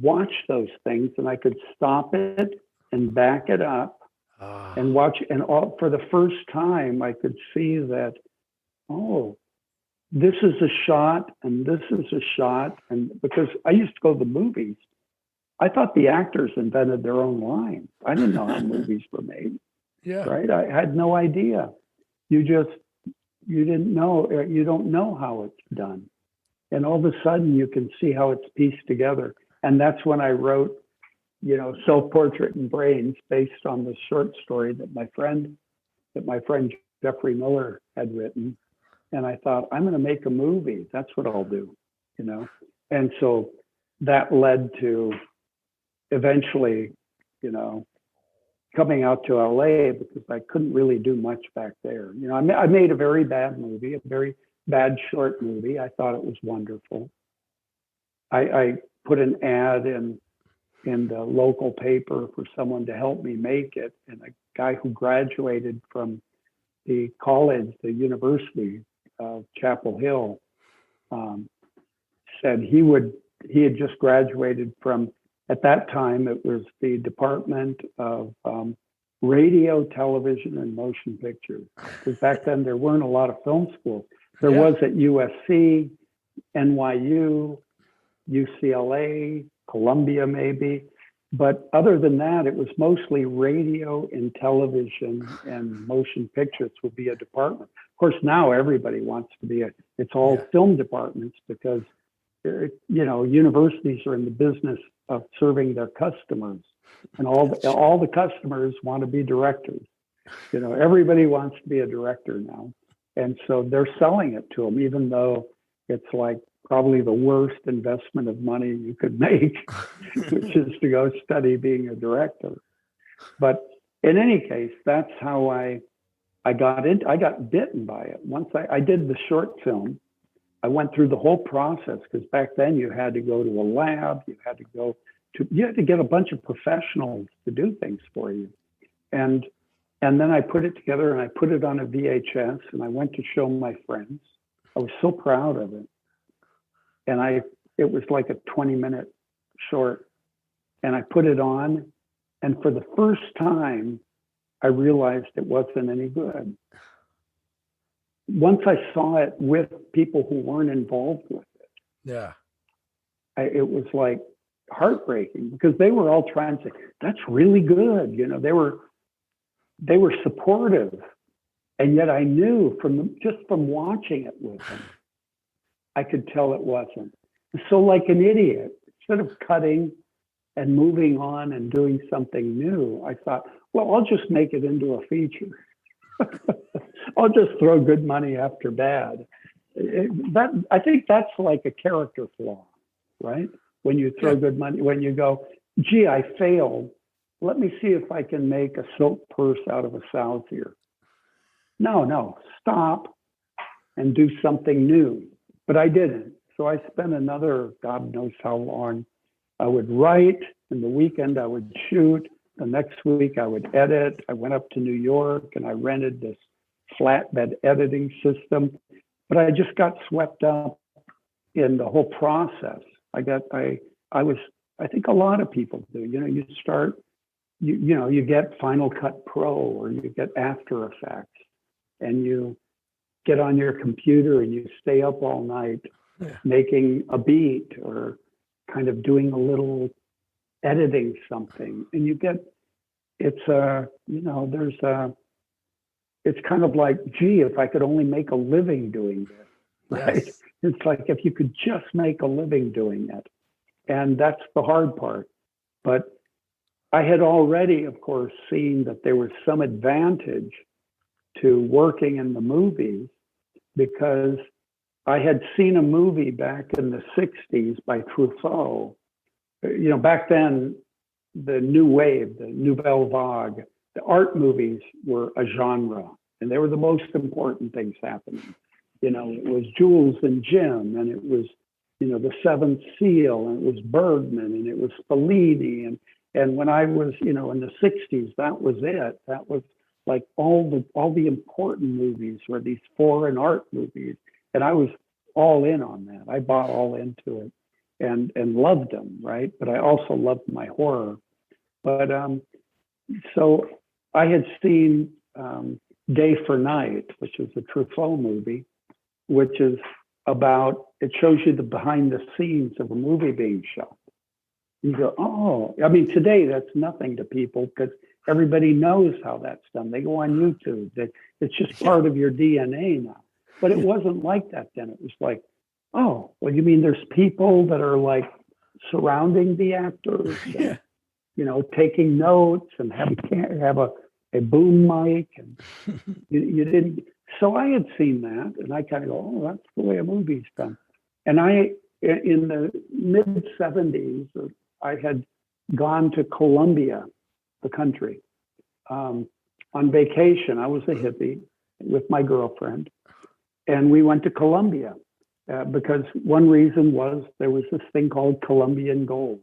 watched those things, and I could stop it and back it up and watch. And for the first time, I could see that oh, this is a shot and this is a shot. And because I used to go to the movies, I thought the actors invented their own lines. I didn't know how movies were made, Yeah. right? I had no idea. You didn't know, you don't know how it's done. And all of a sudden you can see how it's pieced together. And that's when I wrote, Self-Portrait and Brains, based on the short story that my friend Jeffrey Miller had written. And I thought, I'm going to make a movie. That's what I'll do, And so that led to eventually, coming out to LA, because I couldn't really do much back there. I made a very bad movie, a very bad short movie. I thought it was wonderful. I put an ad in the local paper for someone to help me make it. And a guy who graduated from the university of Chapel Hill, said he had just graduated from, at that time, it was the Department of Radio, Television, and Motion Pictures. Because back then there weren't a lot of film schools. There was at USC, NYU, UCLA, Columbia maybe. But other than that, it was mostly radio and television and motion pictures would be a department. Of course, now everybody wants to be it's all film departments, because, universities are in the business of serving their customers, and all the customers want to be directors. Everybody wants to be a director now. And so they're selling it to them, even though it's like probably the worst investment of money you could make, which is to go study being a director. But in any case, that's how I got bitten by it. Once I did the short film, I went through the whole process, because back then you had to go to a lab, you had to get a bunch of professionals to do things for you. And then I put it together and I put it on a VHS and I went to show my friends. I was so proud of it. And it was like a 20-minute short, and I put it on, and for the first time, I realized it wasn't any good. Once I saw it with people who weren't involved with it, it was like heartbreaking, because they were all trying to say, that's really good. They were supportive. And yet I knew just from watching it with them, I could tell it wasn't. So like an idiot, instead of cutting and moving on and doing something new, I thought, well, I'll just make it into a feature. I'll just throw good money after bad. I think that's like a character flaw, right? When you throw good money, when you go, gee, I failed. Let me see if I can make a silk purse out of a sow's ear. No, stop and do something new. But I didn't. So I spent another, God knows how long. I would write, and the weekend I would shoot. The next week I would edit. I went up to New York and I rented this flatbed editing system. But I just got swept up in the whole process. I think a lot of people do. You start, you get Final Cut Pro, or you get After Effects, and you get on your computer and you stay up all night making a beat, or kind of doing a little editing something. And you get, it's kind of like, gee, if I could only make a living doing this, right? Yes. It's like, if you could just make a living doing it. And that's the hard part. But I had already, of course, seen that there was some advantage to working in the movies, because I had seen a movie back in the 60s by Truffaut. Back then, the new wave, the Nouvelle Vague, the art movies were a genre, and they were the most important things happening. It was Jules and Jim, and it was, The Seventh Seal, and it was Bergman, and it was Fellini. And when I was, in the 60s, that was it. That was like all the important movies were these foreign art movies. And I was all in on that. I bought all into it and loved them, right? But I also loved my horror. But so I had seen Day for Night, which was a Truffaut movie. which is about, it shows you the behind the scenes of a movie being shot. You go, oh, I mean, today that's nothing to people because everybody knows how that's done. They go on YouTube. It's just part of your DNA now. But it wasn't like that then. It was like, oh, well, you mean there's people that are like surrounding the actors, and, you know, taking notes and have a boom mic, and you didn't. So I had seen that, and I kind of go, oh, that's the way a movie's done. And in the mid 70s, I had gone to Colombia, the country, on vacation. I was a hippie with my girlfriend, and we went to Colombia because one reason was there was this thing called Colombian gold,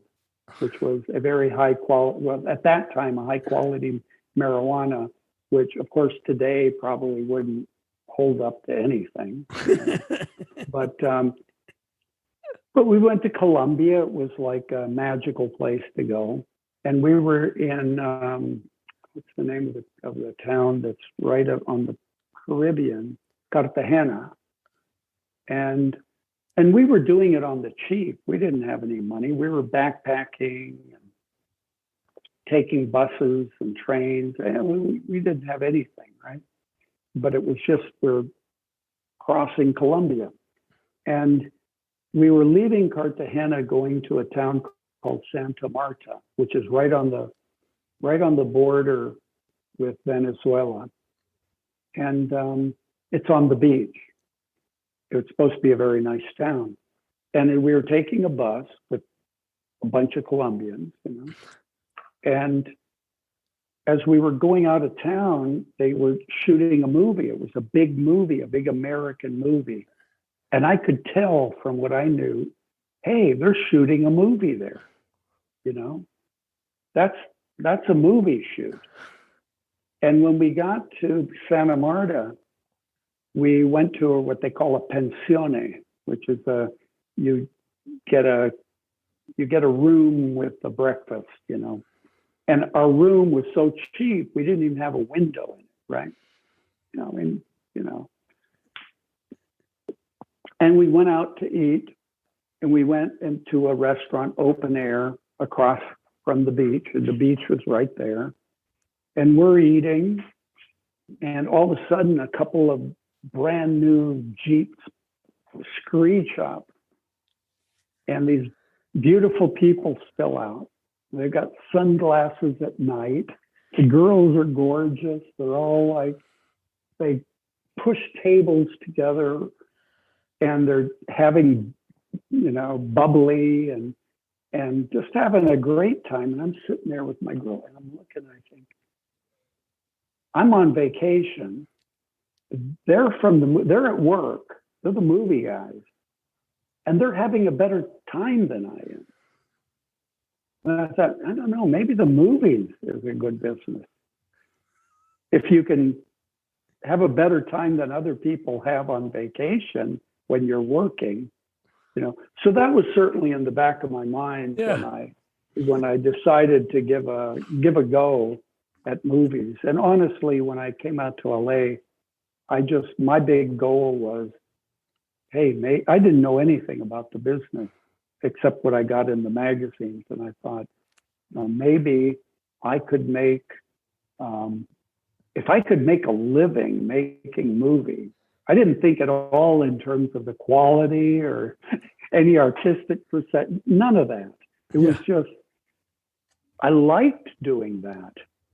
which was a very high quality, well, at that time, a high quality marijuana, which of course today probably wouldn't hold up to anything. But we went to Colombia. It was like a magical place to go. And we were in, what's the name of the town that's right up on the Caribbean, Cartagena. And we were doing it on the cheap. We didn't have any money. We were backpacking and taking buses and trains. And we didn't have anything, right? But it was just, we're crossing Colombia. And we were leaving Cartagena, going to a town called Santa Marta, which is right on the border with Venezuela. And it's on the beach. It's supposed to be a very nice town. And we were taking a bus with a bunch of Colombians, you know. And as we were going out of town, they were shooting a movie. It was a big movie, a big American movie. And I could tell from what I knew, hey, they're shooting a movie there. You know, that's a movie shoot. And when we got to Santa Marta, we went to what they call a pensione, which is you get a room with a breakfast, you know. And our room was so cheap, we didn't even have a window in it, right? You know, and you know. And we went out to eat, and we went into a restaurant, open air, across from the beach, and the beach was right there. And we're eating, and all of a sudden, a couple of brand new Jeeps screech up, and these beautiful people spill out. They've got sunglasses at night. The girls are gorgeous. They're all like, they push tables together, and they're having, you know, bubbly and just having a great time. And I'm sitting there with my girl, and I'm looking, I think, I'm on vacation. They're at work. They're the movie guys, and they're having a better time than I am. And I thought, I don't know, maybe the movies is a good business. If you can have a better time than other people have on vacation when you're working, you know. So that was certainly in the back of my mind when I decided to give a go at movies. And honestly, when I came out to LA, my big goal was, hey, I didn't know anything about the business except what I got in the magazines. And I thought, maybe I could make, if I could make a living making movies. I didn't think at all in terms of the quality or any artistic percent, none of that. It was just, I liked doing that.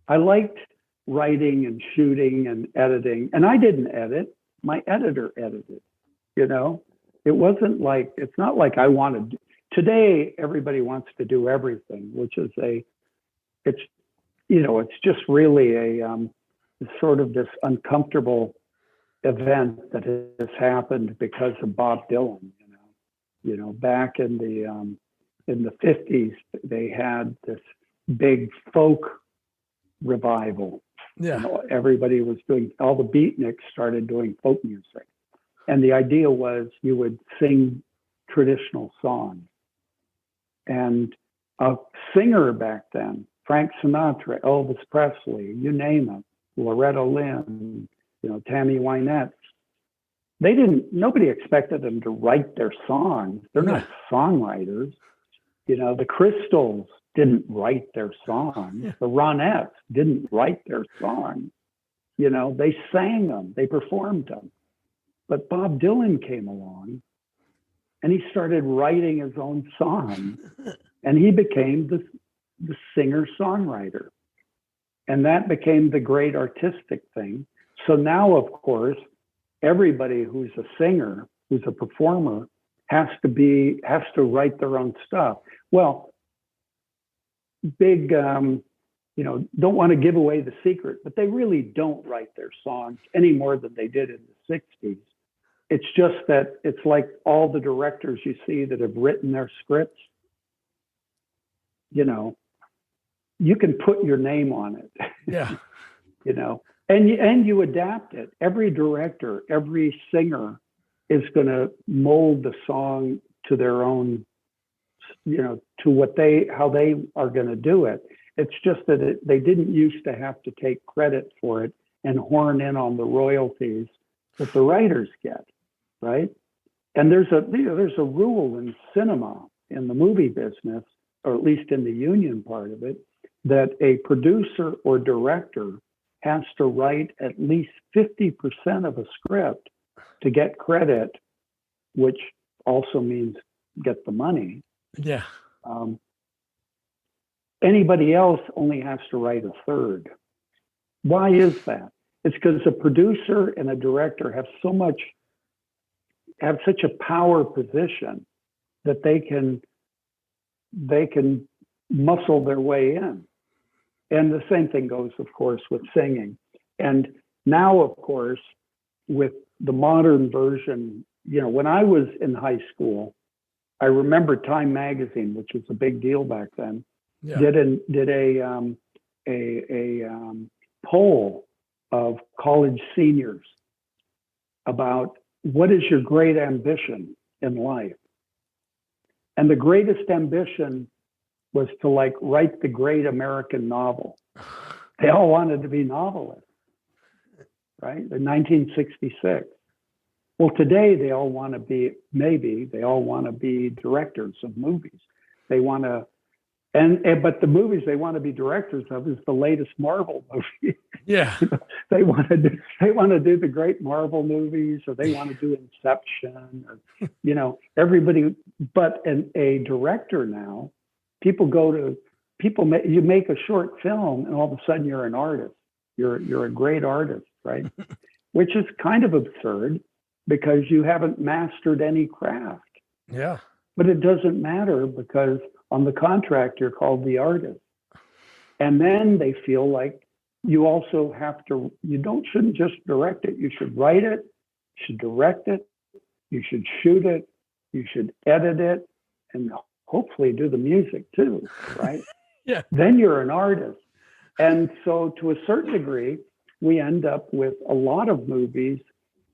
I liked writing and shooting and editing. And I didn't edit, my editor edited, you know? It wasn't like, it's not like I wanted, today everybody wants to do everything, which is it's just really a sort of this uncomfortable event that has happened because of Bob Dylan. You know, back in the 50s, they had this big folk revival. Yeah. You know, everybody was doing, all the beatniks started doing folk music. And the idea was you would sing traditional songs. And a singer back then, Frank Sinatra, Elvis Presley, you name it, Loretta Lynn, you know, Tammy Wynette, nobody expected them to write their songs. They're not songwriters. You know, the Crystals didn't write their songs. The Ronettes didn't write their songs. You know, they sang them, they performed them. But Bob Dylan came along and he started writing his own songs, and he became the singer-songwriter. And that became the great artistic thing. So now, of course, everybody who's a singer, who's a performer, has to write their own stuff. Well, big, you know, don't want to give away the secret, but they really don't write their songs any more than they did in the 60s. It's just that it's like all the directors you see that have written their scripts, you know, you can put your name on it. Yeah. You know, and you adapt it. Every director, every singer is going to mold the song to their own, you know, to how they are going to do it. It's just that they didn't used to have to take credit for it and horn in on the royalties that the writers get, right? And there's a rule in cinema, in the movie business, or at least in the union part of it, that a producer or director has to write at least 50% of a script to get credit, which also means get the money. Yeah. Anybody else only has to write a third. Why is that? It's because a producer and a director have such a power position that they can muscle their way in. And the same thing goes, of course, with singing. And now, of course, with the modern version, you know, when I was in high school, I remember Time Magazine, which was a big deal back then, did a poll of college seniors about what is your great ambition in life. And the greatest ambition was to like write the great American novel. They all wanted to be novelists, right? In 1966. Well, today they all want to be directors of movies. They want to, but the movies they want to be directors of is the latest Marvel movie. Yeah. They want to do the great Marvel movies, or they want to do Inception, or, you know, everybody. But a director now, you make a short film and all of a sudden you're an artist. You're a great artist, right? Which is kind of absurd because you haven't mastered any craft. Yeah. But it doesn't matter because on the contract you're called the artist. And then they feel like you also shouldn't just direct it. You should write it, you should direct it, you should shoot it, you should edit it, and hopefully do the music too, right? Yeah. Then you're an artist. And so to a certain degree, we end up with a lot of movies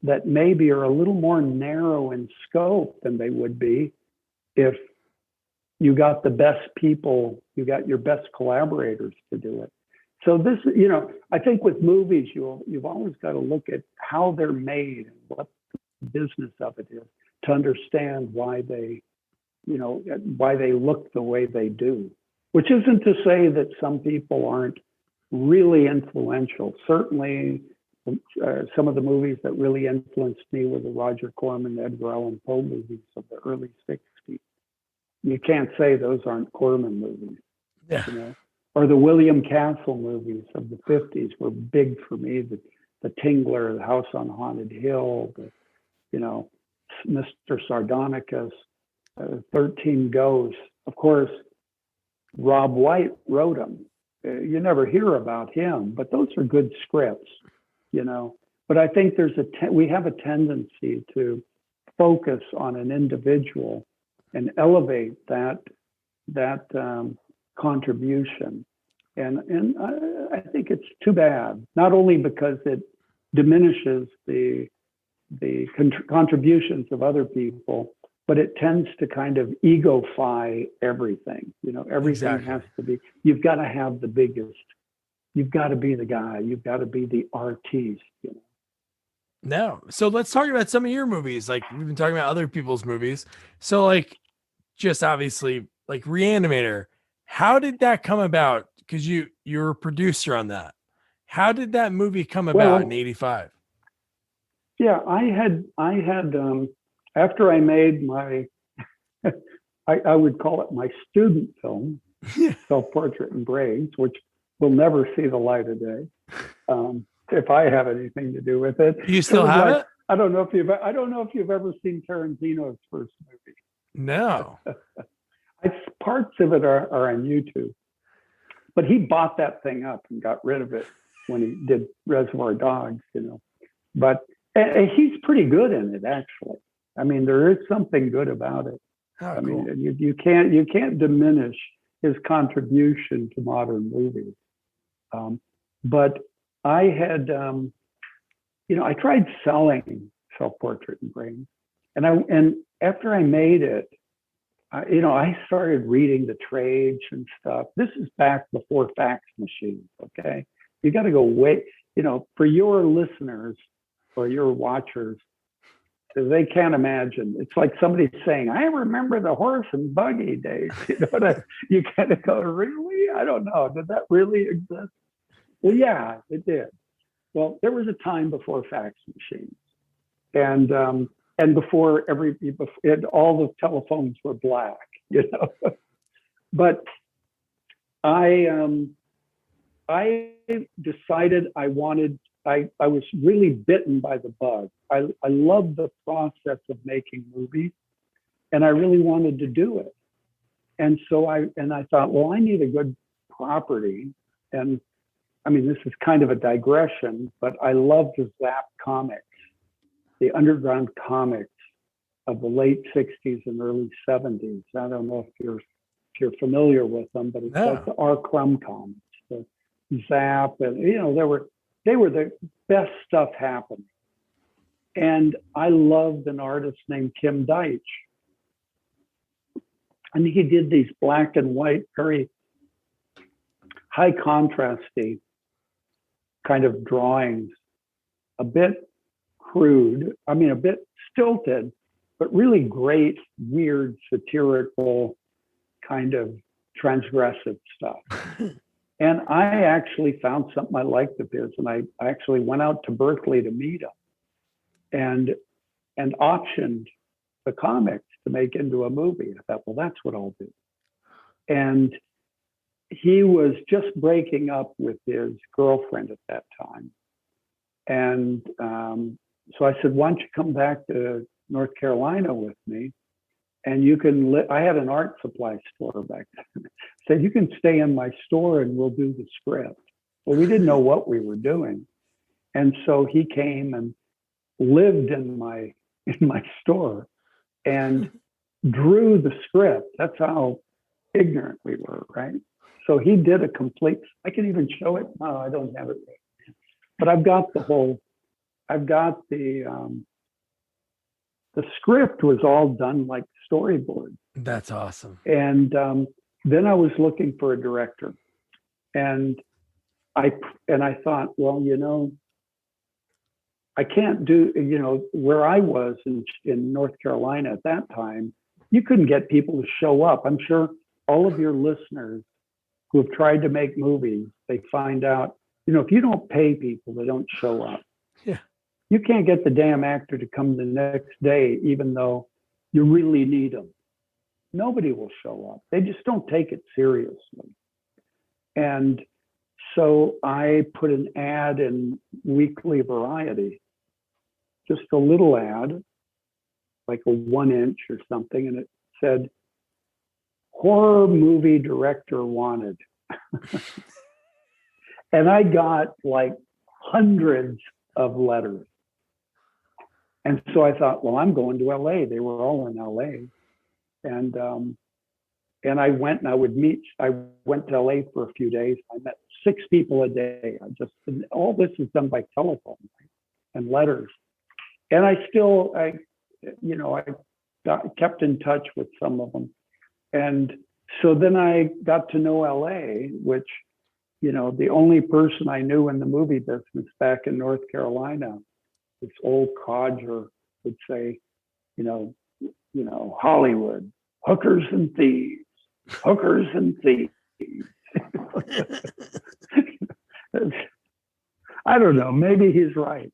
that maybe are a little more narrow in scope than they would be if you got the best people, you got your best collaborators to do it. So this, you know, I think with movies, you've always got to look at how they're made and what the business of it is to understand why they look the way they do, which isn't to say that some people aren't really influential. Certainly, some of the movies that really influenced me were the Roger Corman, Edgar Allan Poe movies of the early 60s. You can't say those aren't Corman movies. Yeah. You know? Or the William Castle movies of the 50s were big for me. The Tingler, The House on Haunted Hill, Mr. Sardonicus, 13 Ghosts. Of course, Rob White wrote them. You never hear about him, but those are good scripts, you know. But I think we have a tendency to focus on an individual and elevate that contribution, and I think it's too bad. Not only because it diminishes the contributions of other people, but it tends to kind of egofy everything. You know, everything Exactly. has to be, you've got to have the biggest, you've got to be the guy, you've got to be the artiste. You know? No. So let's talk about some of your movies. Like we've been talking about other people's movies. So like just obviously like Reanimator. How did that come about? Because you're a producer on that. How did that movie come about in Well, '85? yeah, I had after I made my, I would call it my student film, Self-Portrait and Brains, which will never see the light of day. If I have anything to do with it, Do you still sort of have like it? I don't know if you've ever seen Tarantino's first movie. No. Parts of it are on YouTube, but he bought that thing up and got rid of it when he did Reservoir Dogs, you know. But he's pretty good in it, actually. I mean, there is something good about it. Oh, I cool. mean, you can't diminish his contribution to modern movies. But I had, I tried selling Self-Portrait and Brains, and after I made it, I started reading the trades and stuff. This is back before fax machines. Okay, you got to go way, for your listeners or your watchers, they can't imagine. It's like somebody saying, "I remember the horse and buggy days." You kind of go, "Really? I don't know. Did that really exist?" Well, yeah, it did. Well, there was a time before fax machines, and before all the telephones were black, But I decided I was really bitten by the bug. I love the process of making movies, and I really wanted to do it. And so I thought, well, I need a good property. And I mean, this is kind of a digression, but I love the Zap Comics, the underground comics of the late 60s and early 70s. I don't know if you're familiar with them, but it's like the R. Crumb comics, the Zap, and they were the best stuff happening. And I loved an artist named Kim Deitch. And he did these black and white, very high contrasty kind of drawings, a bit crude, I mean, a bit stilted, but really great, weird, satirical, kind of transgressive stuff. And I actually found something I liked of his, and I actually went out to Berkeley to meet him and optioned the comics to make into a movie. I thought, well, that's what I'll do. And he was just breaking up with his girlfriend at that time. And so I said, why don't you come back to North Carolina with me? And you can I had an art supply store back then. Said, you can stay in my store and we'll do the script. Well, we didn't know what we were doing. And so he came and lived in my store and drew the script. That's how ignorant we were, right? So he did a complete, I can even show it. No, I don't have it. But I've got the script was all done like storyboard. That's awesome. And then I was looking for a director, and I thought, well, I can't do, where I was in North Carolina at that time, you couldn't get people to show up. I'm sure all of your listeners who have tried to make movies, they find out, if you don't pay people, they don't show up. Yeah. You can't get the damn actor to come the next day, even though you really need them. Nobody will show up. They just don't take it seriously. And so I put an ad in Weekly Variety, just a little ad, like a 1-inch or something. And it said, horror movie director wanted. And I got like hundreds of letters. And so I thought, well, I'm going to LA. They were all in LA. And I went and I went to LA for a few days. I met 6 people a day. All this is done by telephone and letters. And I kept in touch with some of them. And so then I got to know LA, which, the only person I knew in the movie business back in North Carolina this old codger would say, Hollywood, hookers and thieves, hookers and thieves. I don't know, maybe he's right.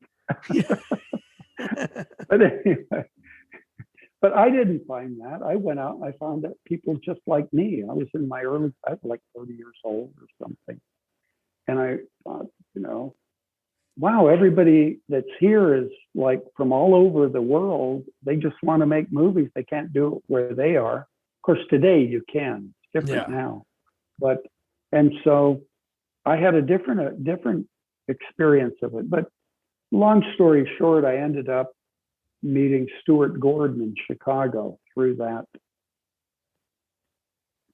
But anyway, but I didn't find that. I went out and I found that people just like me. I was like 30 years old or something. And I thought, wow, everybody that's here is like from all over the world. They just want to make movies. They can't do it where they are. Of course, today you can. It's different now. And so I had a different experience of it. But long story short, I ended up meeting Stuart Gordon in Chicago through that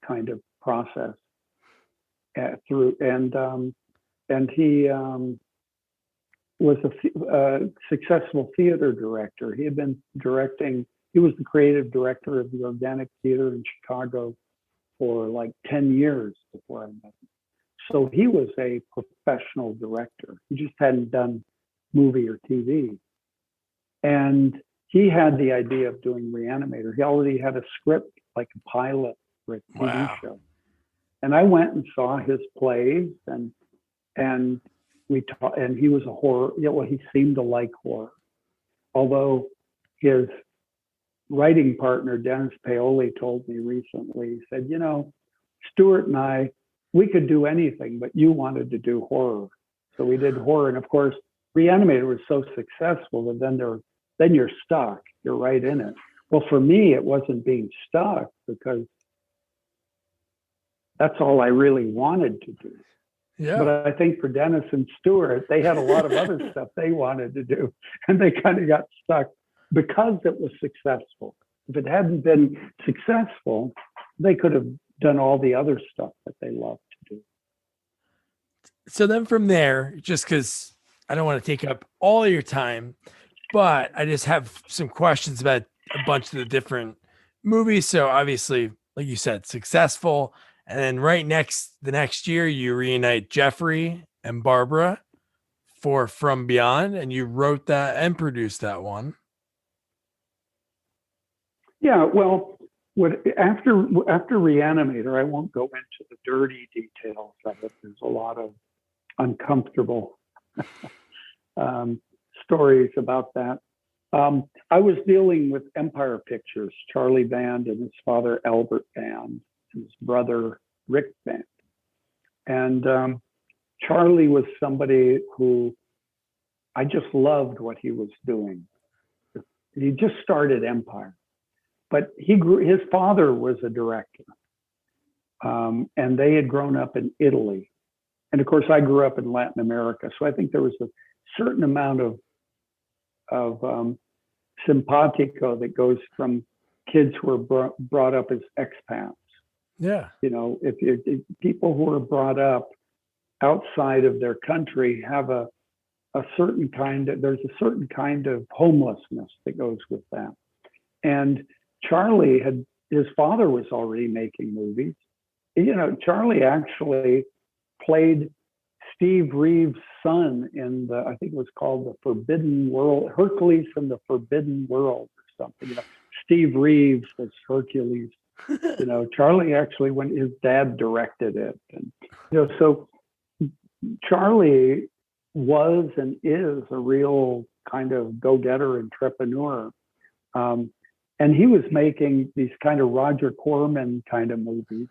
kind of process. And he was a successful theater director. He had been directing. He was the creative director of the Organic Theater in Chicago for like 10 years before I met him. So he was a professional director. He just hadn't done movie or TV. And he had the idea of doing Reanimator. He already had a script, like a pilot for a TV show. And I went and saw his plays, and we taught. And he was a horror. He seemed to like horror, although his writing partner Dennis Paoli told me recently. He said, Stuart and I, we could do anything, but you wanted to do horror, so we did horror. And of course, Reanimator was so successful that then you're stuck. You're right in it. Well, for me, it wasn't being stuck because that's all I really wanted to do. Yeah. But I think for Dennis and Stuart, they had a lot of other stuff they wanted to do, and they kind of got stuck because it was successful. If it hadn't been successful, they could have done all the other stuff that they love to do. So then from there, just because I don't want to take up all of your time, but I just have some questions about a bunch of the different movies. So obviously, like you said, successful. And then the next year, you reunite Jeffrey and Barbara for From Beyond, and you wrote that and produced that one. Yeah, well, after Reanimator, I won't go into the dirty details of it. There's a lot of uncomfortable stories about that. I was dealing with Empire Pictures, Charlie Band and his father Albert Band, his brother Rick Band. And Charlie was somebody who I just loved what he was doing. He just started Empire, but his father was a director, and they had grown up in Italy. And of course, I grew up in Latin America. So I think there was a certain amount of simpatico that goes from kids who are brought up as expats. Yeah. If people who are brought up outside of their country have there's a certain kind of homelessness that goes with that. And Charlie his father was already making movies. Charlie actually played Steve Reeves' son in I think it was called The Forbidden World, Hercules from the Forbidden World or something. Steve Reeves was Hercules. Charlie actually, when his dad directed it, and so Charlie was and is a real kind of go-getter entrepreneur, and he was making these kind of Roger Corman kind of movies.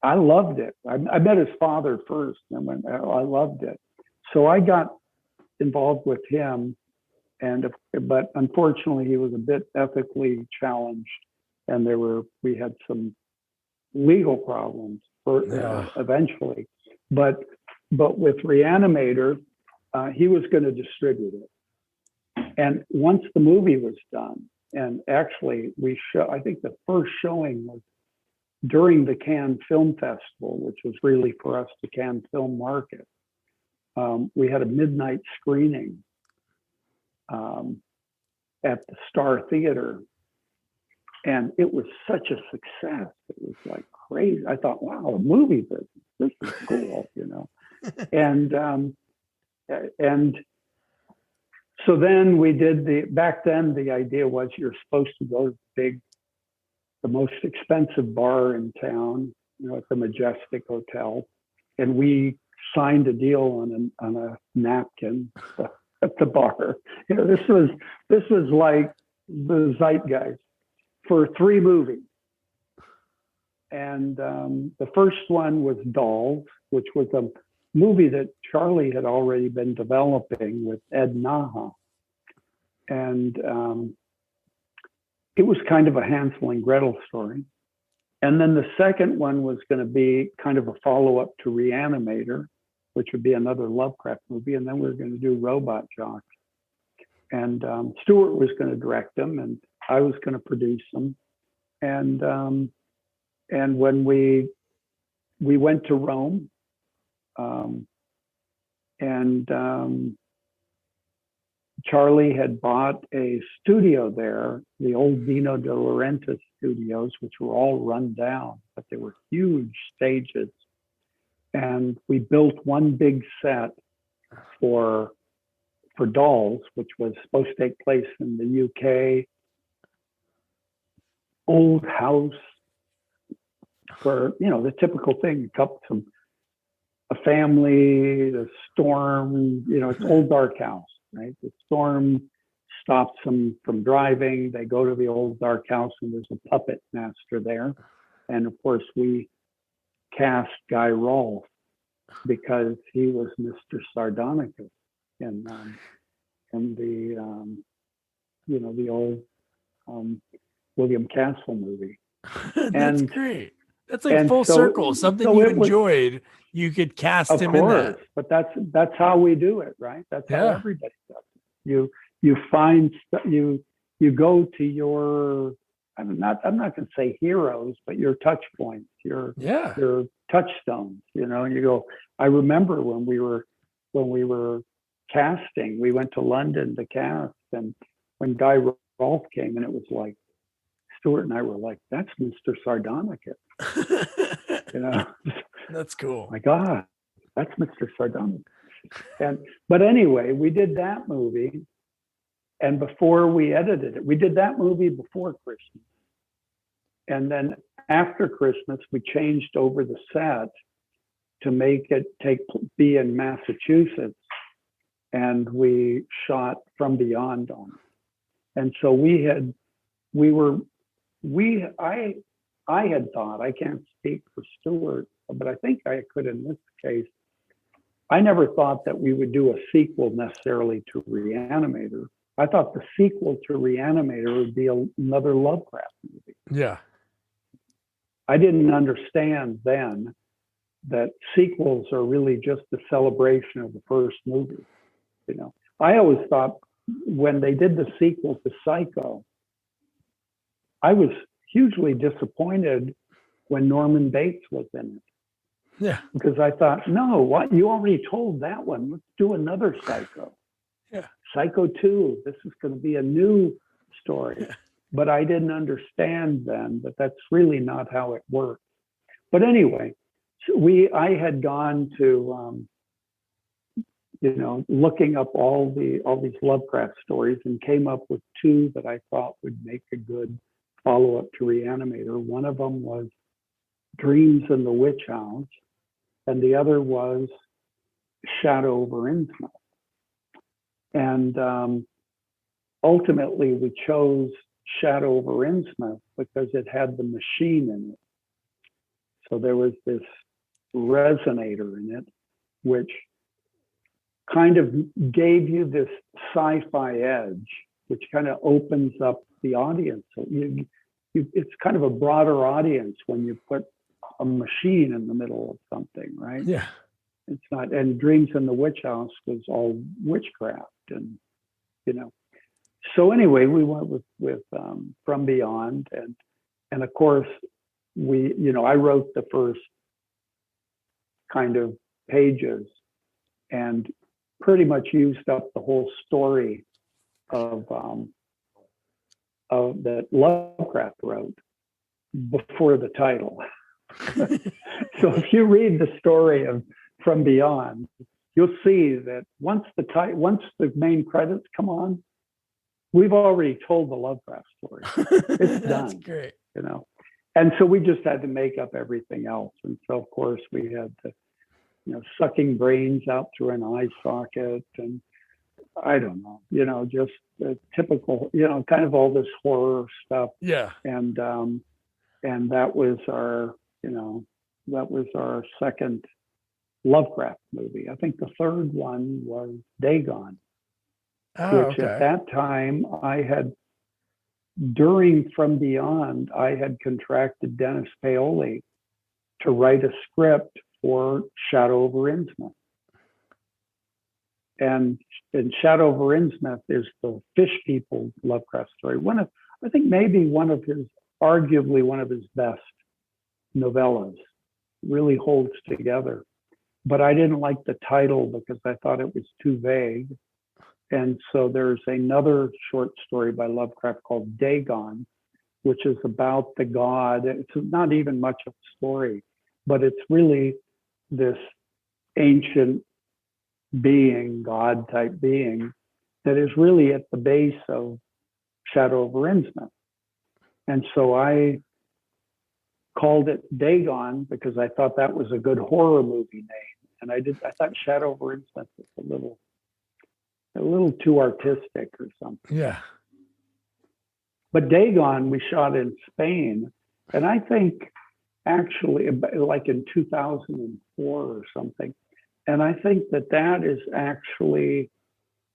I loved it. I met his father first, and I loved it. So I got involved with him, but unfortunately, he was a bit ethically challenged. And we had some legal problems eventually, but with Reanimator, he was going to distribute it. And once the movie was done, and actually I think the first showing was during the Cannes Film Festival, which was really for us the Cannes Film Market. We had a midnight screening at the Star Theater. And it was such a success. It was like crazy. I thought, wow, a movie business. This is cool, And So then we did back then the idea was you're supposed to go to the most expensive bar in town, at the Majestic Hotel. And we signed a deal on a napkin at the bar. This was like the zeitgeist for 3 movies. And the first one was Dolls, which was a movie that Charlie had already been developing with Ed Naha. And it was kind of a Hansel and Gretel story. And then the second one was going to be kind of a follow-up to Reanimator, which would be another Lovecraft movie. And then we were going to do Robot Jock. And Stuart was going to direct them, and I was going to produce them. And when we went to Rome, Charlie had bought a studio there, the old Dino De Laurentiis studios, which were all run down, but they were huge stages. And we built one big set for Dolls, which was supposed to take place in the UK. Old house for, the typical thing, a family, the storm, it's old dark house, right? The storm stops them from driving. They go to the old dark house and there's a puppet master there. And of course we cast Guy Rolfe because he was Mr. Sardonicus in the the old William Castle movie. That's great. That's like full circle. Something you enjoyed, you could cast him in that. But that's how we do it, right? That's how everybody does it. You find you go to your I'm not going to say heroes, but your touch points, your touchstones, and you go. I remember when we were casting, we went to London to cast, and when Guy Rolfe came, and it was like Stuart and I were like, "That's Mr. Sardonicus," That's cool. My God, that's Mr. Sardonicus. But anyway, we did that movie, and before we edited it, we did that movie before Christmas, and then after Christmas, we changed over the set to make it be in Massachusetts, and we shot From Beyond on it. And so I had thought, I can't speak for Stuart, but I think I could in this case. I never thought that we would do a sequel necessarily to Reanimator. I thought the sequel to Reanimator would be another Lovecraft movie. Yeah. I didn't understand then that sequels are really just a celebration of the first movie. I always thought when they did the sequel to Psycho, I was hugely disappointed when Norman Bates was in it. Yeah. Because I thought, no, what? You already told that one. Let's do another Psycho. Yeah. Psycho 2. This is going to be a new story. Yeah. But I didn't understand then that that's really not how it works. But anyway, I had gone to, looking up all these Lovecraft stories and came up with 2 that I thought would make a good follow-up to Reanimator. One of them was Dreams in the Witch House, and the other was Shadow over Innsmouth. And ultimately, we chose Shadow over Innsmouth because it had the machine in it. So there was this resonator in it, which kind of gave you this sci-fi edge, which kind of opens up the audience. So it's kind of a broader audience when you put a machine in the middle of something, right? Yeah. It's not, and Dreams in the Witch House was all witchcraft, and So anyway, we went with From Beyond, and of course I wrote the first kind of pages and pretty much used up the whole story of that Lovecraft wrote before the title. So if you read the story of From Beyond, you'll see that once the main credits come on, we've already told the Lovecraft story. It's That's done, great. you know. And so we just had to make up everything else. And so, of course, we had to, you know, sucking brains out through an eye socket, and I don't know, you know, just the typical, you know, kind of all this horror stuff. Yeah. And that was our, you know, that was our second Lovecraft movie. I think the third one was Dagon, Oh, which okay. at that time during From Beyond, I had contracted Dennis Paoli to write a script for Shadow over Innsmouth. And in Shadow over Innsmouth is the fish people Lovecraft story. I think maybe arguably one of his best novellas. Really holds together. But I didn't like the title because I thought it was too vague. And so there's another short story by Lovecraft called Dagon, which is about the god. It's not even much of a story, but it's really this ancient being, god type being, that is really at the base of Shadow over Innsmouth. And so I called it Dagon because I thought that was a good horror movie name. And I thought Shadow over Innsmouth was a little too artistic or something. Yeah. But Dagon, we shot in Spain. And I think actually like in 2004 or something. And I think that is actually,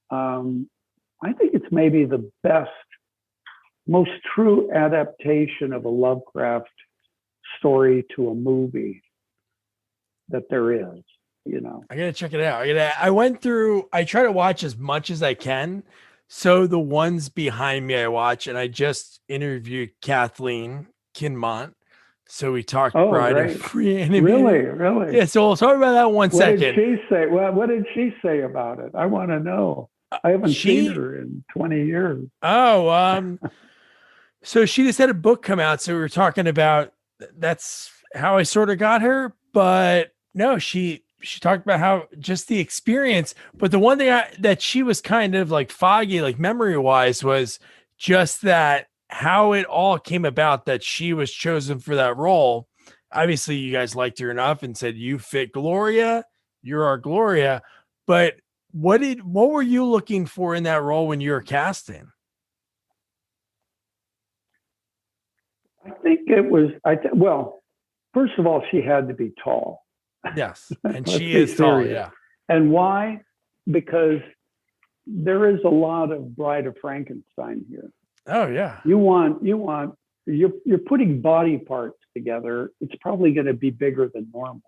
I think it's maybe the best, most true adaptation of a Lovecraft story to a movie that there is. You know, I gotta check it out. I try to watch as much as I can. So the ones behind me I watch, and I just interviewed Kathleen Kinmont. So we talked Bride of Re-Animator. Really? Yeah, so we'll talk about that one second. What did she say? Well, what did she say about it? I want to know. I haven't seen her in 20 years. Oh, so she just had a book come out. So we were talking about that's how I sort of got her, but no, she talked about how just the experience, but the one thing that she was kind of like foggy, like memory wise, was just that how it all came about that she was chosen for that role. Obviously you guys liked her enough and said, you fit Gloria, you're our Gloria. But what were you looking for in that role when you were casting? I think it was, well, first of all, she had to be tall. Yes, and she is tall, yeah. And why? Because there is a lot of Bride of Frankenstein here. Oh yeah. You're putting body parts together. It's probably going to be bigger than normal.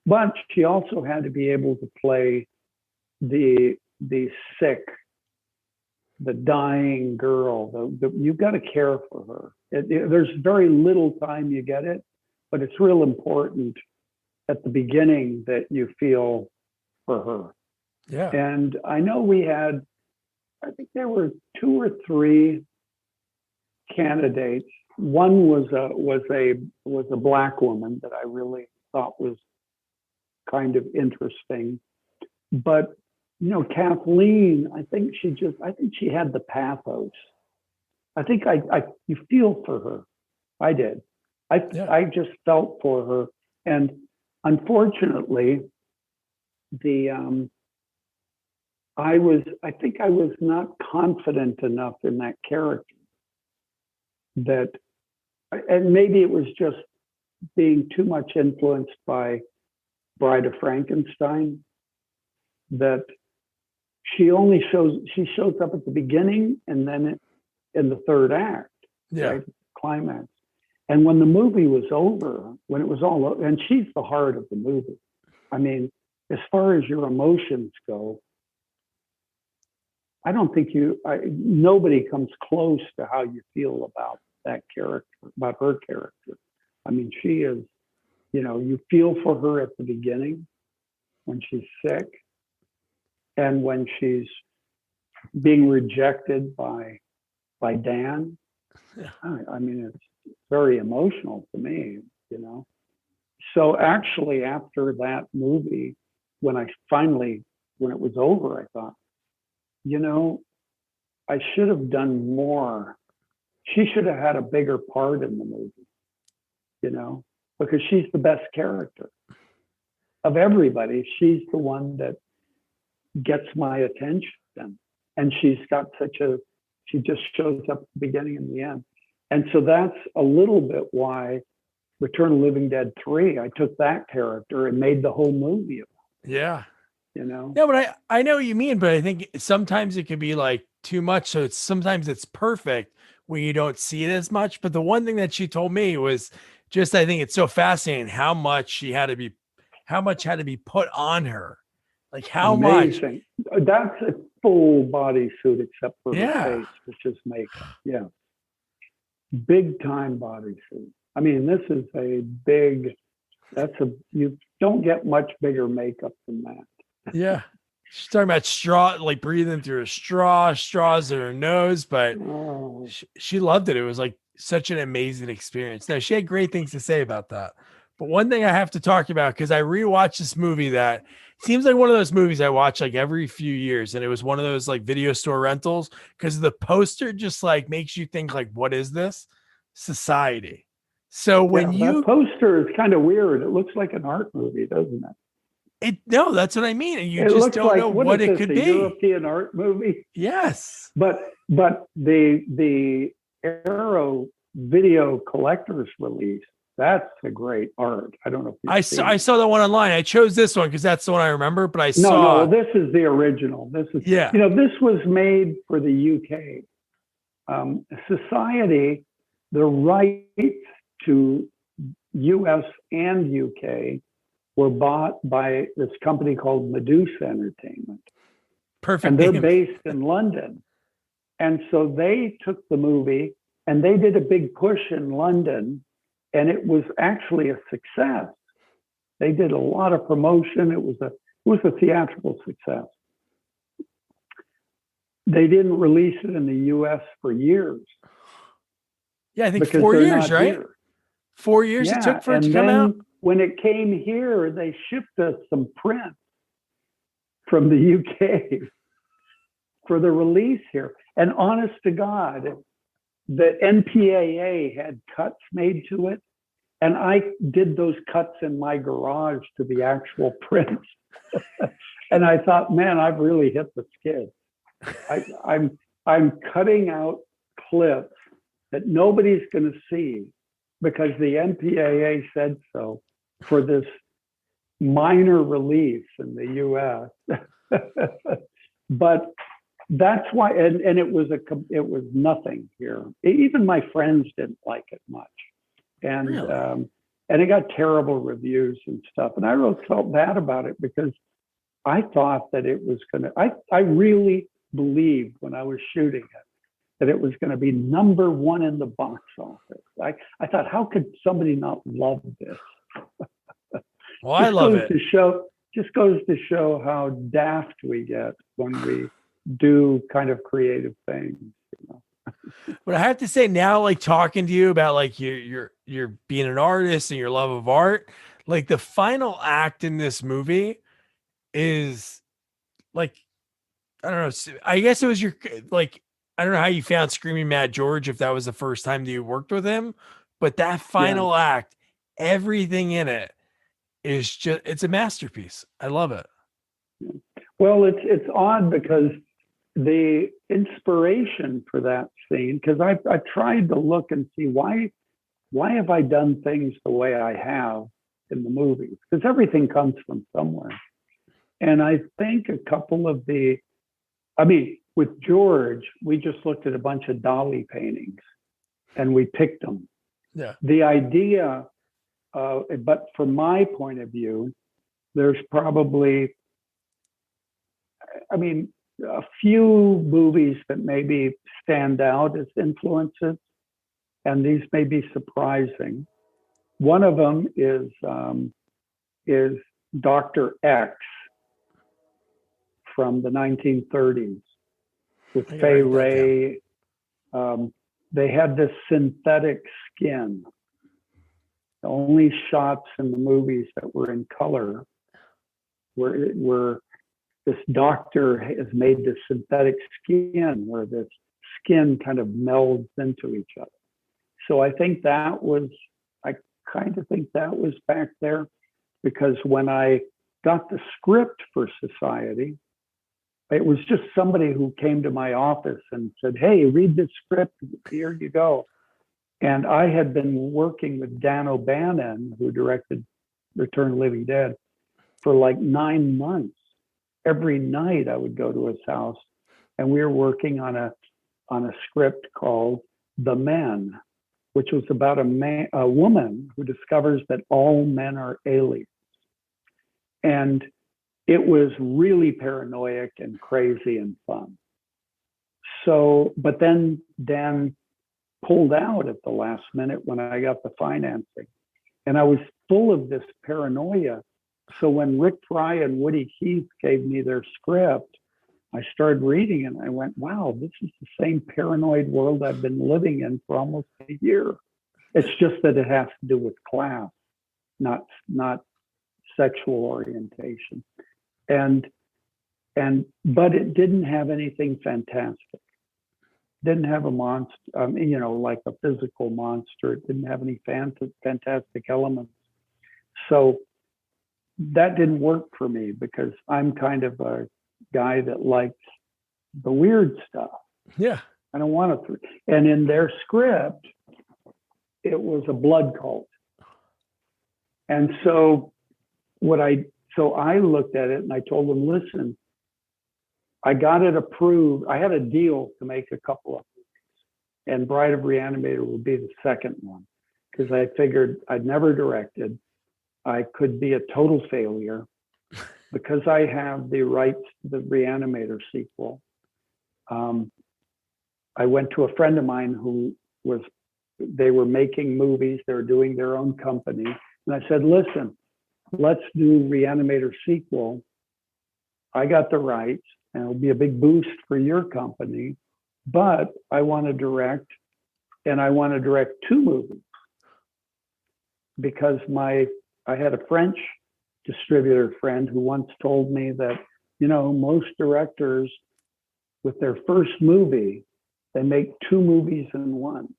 But she also had to be able to play the sick, the dying girl. You've got to care for her. There's very little time you get it, but it's real important at the beginning that you feel for her. Yeah. And I know I think there were 2 or 3 candidates. One was a Black woman that I really thought was kind of interesting. But you know, Kathleen, I think she had the pathos. I think you feel for her. I did. I just felt for her. And unfortunately, I think I was not confident enough in that character and maybe it was just being too much influenced by Bride of Frankenstein, that she shows up at the beginning and then in the third act, right? Climax. And when the movie was over, when it was all over, and she's the heart of the movie. I mean, as far as your emotions go, I don't think nobody comes close to how you feel about that character, about her character. I mean, she is, you know, you feel for her at the beginning when she's sick and when she's being rejected by Dan. I mean, it's very emotional to me, you know. So actually, after that movie, when I finally when it was over, I thought, you know, I should have done more. She should have had a bigger part in the movie, you know, because she's the best character of everybody. She's the one that gets my attention. And she's got she just shows up at the beginning and the end. And so that's a little bit why Return of the Living Dead 3, I took that character and made the whole movie about it, Yeah. you know? No, but I know what you mean, but I think sometimes it can be like too much. So sometimes it's perfect when you don't see it as much. But the one thing that she told me was just, I think it's so fascinating how much had to be put on her. Like how Amazing. much. That's a full body suit except for Yeah. her face, which is makeup. Yeah. Big time body suit. I mean, this is you don't get much bigger makeup than that. Yeah. She's talking about straw, like breathing through straws in her nose, but she loved it. It was like such an amazing experience. Now, she had great things to say about that. But one thing I have to talk about, because I rewatched this movie that seems like one of those movies I watch like every few years. And it was one of those like video store rentals because the poster just like makes you think like, what is this? Society. So when that poster is kind of weird. It looks like an art movie, doesn't it? No, that's what I mean. And you it just don't like, know what it could be. European art movie. Yes. But the Arrow video collector's release, that's a great art. I don't know if I saw that one online. I chose this one because that's the one I remember, but I saw. No, this is the original. This is, you know, this was made for the UK. Society, the rights to US and UK were bought by this company called Medusa Entertainment. Perfect. And they're based in London. And so they took the movie and they did a big push in London, and it was actually a success. They did a lot of promotion. It was a theatrical success. They didn't release it in the US for years. Yeah, I think 4 years, right? Here. 4 years it took for it to come out. When it came here, they shipped us some prints from the UK for the release here. And honest to God, the NPAA had cuts made to it. And I did those cuts in my garage to the actual prints. And I thought, man, I've really hit the skid. I'm cutting out clips that nobody's going to see because the NPAA said so for this minor release in the US. But that's why, and it was nothing here. Even my friends didn't like it much. And really? And it got terrible reviews and stuff. And I really felt bad about it because I thought that it was going to, I really believed when I was shooting it that it was going to be #1 in the box office. I thought, how could somebody not love this? Well, I love it. Just goes to show how daft we get when we do kind of creative things. You know? But I have to say now, like talking to you about like you're being an artist and your love of art, like the final act in this movie is like, I don't know. I guess it was I don't know how you found Screaming Mad George, if that was the first time that you worked with him, but that final act, everything in it is it's a masterpiece. I love it. Well, it's odd because the inspiration for that scene, because I tried to look and see why have I done things the way I have in the movies? Because everything comes from somewhere. And I think a couple of with George, we just looked at a bunch of Dali paintings and we picked them. Yeah. The idea, but from my point of view, there's probably, a few movies that maybe stand out as influences, and these may be surprising. One of them is Dr. X from the 1930s with Fay Wray. They had this synthetic skin. The only shots in the movies that were in color were this doctor has made this synthetic skin where this skin kind of melds into each other. So I kind of think that was back there, because when I got the script for Society, it was just somebody who came to my office and said, "Hey, read this script, here you go." And I had been working with Dan O'Bannon, who directed Return of the Living Dead, for like 9 months. Every night I would go to his house, and we were working on a script called The Men, which was about a woman who discovers that all men are aliens. And it was really paranoid and crazy and fun. So, but then Dan pulled out at the last minute when I got the financing. And I was full of this paranoia. So when Rick Fry and Woody Keith gave me their script, I started reading it and I went, wow, this is the same paranoid world I've been living in for almost a year. It's just that it has to do with class, not sexual orientation. But it didn't have anything fantastic. Didn't have a monster, like a physical monster. It didn't have any fantastic elements. So that didn't work for me, because I'm kind of a guy that likes the weird stuff. Yeah. I don't want to. And in their script, it was a blood cult. And so I looked at it and I told them, listen, I got it approved. I had a deal to make a couple of movies, and Bride of Re-Animator would be the second one, because I figured I'd never directed. I could be a total failure because I have the rights to the Reanimator sequel. I went to a friend of mine they were making movies, they were doing their own company. And I said, listen, let's do Reanimator sequel. I got the rights, and it'll be a big boost for your company, but I want to direct, and I want to direct 2 movies, because I had a French distributor friend who once told me that, most directors with their first movie, they make 2 movies in one,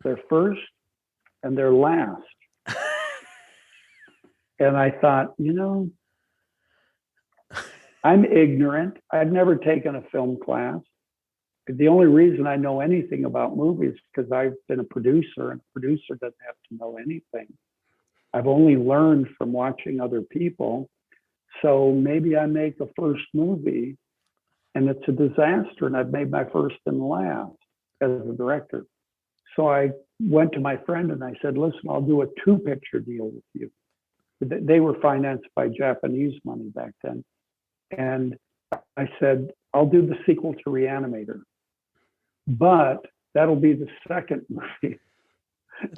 their first and their last. And I thought, I'm ignorant. I've never taken a film class. The only reason I know anything about movies is because I've been a producer, and a producer doesn't have to know anything. I've only learned from watching other people. So maybe I make a first movie and it's a disaster, and I've made my first and last as a director. So I went to my friend and I said, listen, I'll do a 2-picture deal with you. They were financed by Japanese money back then. And I said, I'll do the sequel to Reanimator, but that'll be the second movie.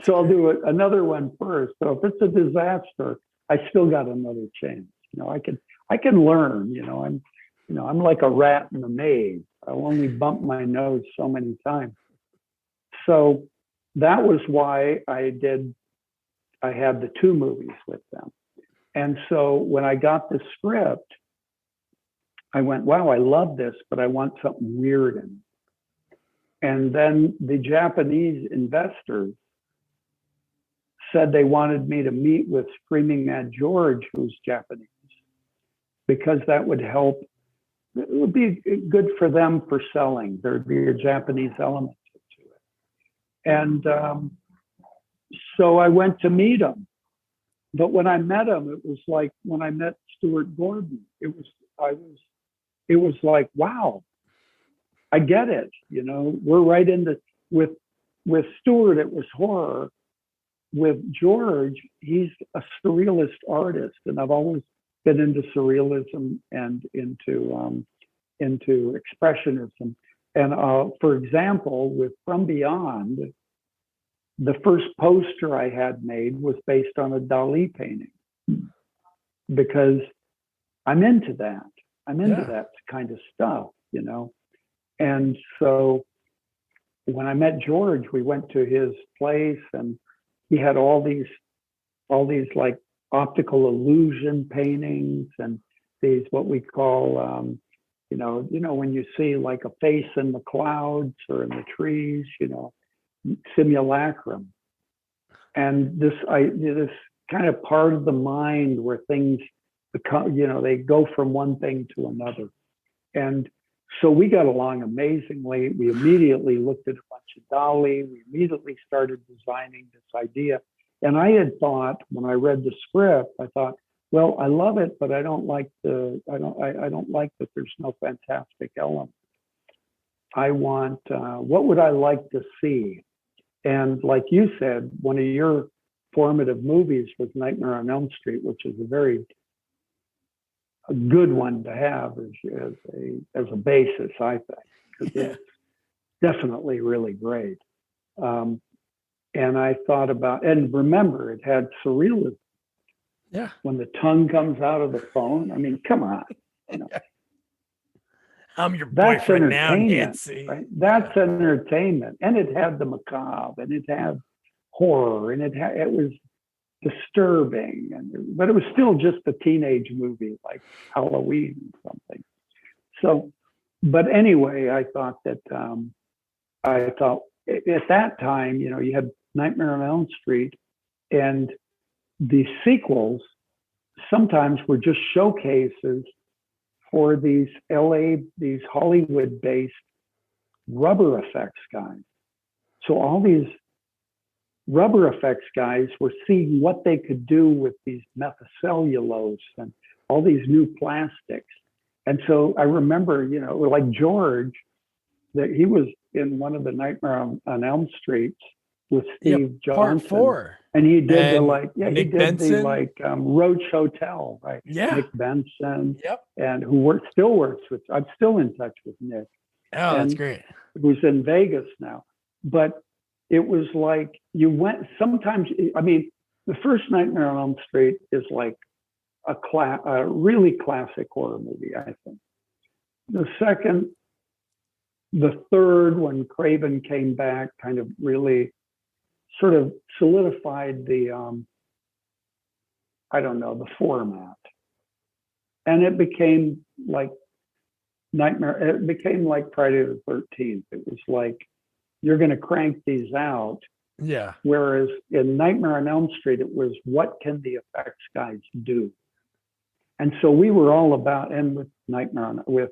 So I'll do another one first. So if it's a disaster, I still got another chance. I can learn. I'm like a rat in a maze. I'll only bump my nose so many times. So that was why I had the 2 movies with them. And so when I got the script, I went, wow, I love this, but I want something weird in it. And then the Japanese investors said they wanted me to meet with Screaming Mad George, who's Japanese, because that would help. It would be good for them for selling. There'd be a Japanese element to it. And so I went to meet him. But when I met him, it was like when I met Stuart Gordon. It was like, wow, I get it. We're right into with Stuart, it was horror. With George, he's a surrealist artist, and I've always been into surrealism and into expressionism. And for example, with From Beyond, the first poster I had made was based on a Dali painting, because I'm into that. I'm into that kind of stuff, And so when I met George, we went to his place, and he had all these like optical illusion paintings, and what we call, when you see like a face in the clouds or in the trees, simulacrum. And this kind of part of the mind where things become, they go from one thing to another. And so we got along amazingly. We immediately looked at a bunch of Dolly. We immediately started designing this idea. And I had thought, when I read the script, I thought, well, I love it, but I don't like that there's no fantastic element. I want, what would I like to see? And like you said, one of your formative movies was Nightmare on Elm Street, which is a good one to have as a basis, I think, because it's definitely really great. And I thought about, and remember, it had surrealism. Yeah. When the tongue comes out of the phone, I mean, come on. I'm your That's boyfriend now, entertainment, Nancy. right? That's entertainment. And it had the macabre, and it had horror, and it was disturbing, but it was still just a teenage movie like Halloween or something. So, but anyway, I thought at that time, you had Nightmare on Elm Street, and the sequels sometimes were just showcases for these Hollywood-based rubber effects guys. So all these rubber effects guys were seeing what they could do with these methacellulose and all these new plastics. And so I remember, like George, that he was in one of the Nightmare on Elm Streets with Steve Johnson. Part 4. And he did Nick Benson. Roach Hotel, right? Yeah. Nick Benson. Yep. And who still works with, I'm still in touch with Nick. Oh, that's great. Who's in Vegas now. But it was like the first Nightmare on Elm Street is like a really classic horror movie, I think. The second, the third, when Craven came back, kind of really sort of solidified the format. And it became like it became like Friday the 13th. It was like, you're going to crank these out. Yeah. Whereas in Nightmare on Elm Street, it was, what can the effects guys do? And so we were all about, and with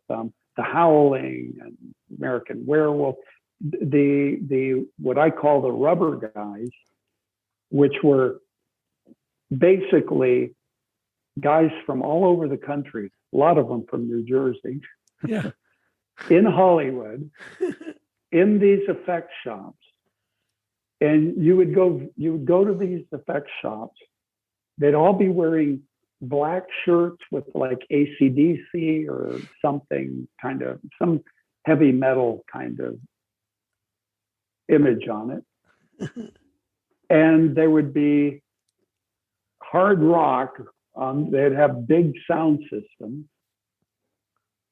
The Howling and American Werewolf, the what I call the rubber guys, which were basically guys from all over the country, a lot of them from New Jersey, in Hollywood, in these effects shops. And you would go to these effects shops. They'd all be wearing black shirts with like AC/DC or something, kind of some heavy metal kind of image on it. And there would be hard rock. They'd have big sound systems.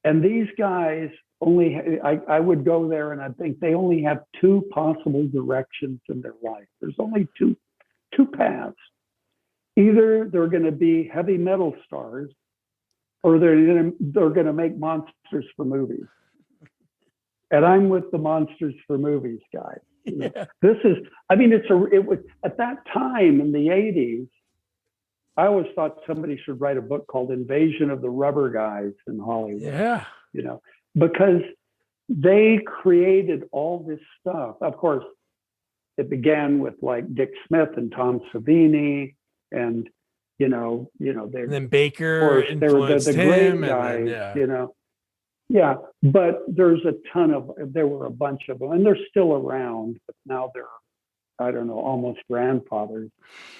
And these guys I would go there and I think they only have two possible directions in their life. There's only two paths. Either they're going to be heavy metal stars, or they're going to make monsters for movies. And I'm with the monsters for movies guy. Yeah. This is, it was at that time in the 80s. I always thought somebody should write a book called Invasion of the Rubber Guys in Hollywood. Yeah. Because they created all this stuff. Of course, it began with like Dick Smith and Tom Savini, and then Baker influenced the him, great guys, and then, but there were a bunch of them, and they're still around, but now they're, I don't know, almost grandfathers.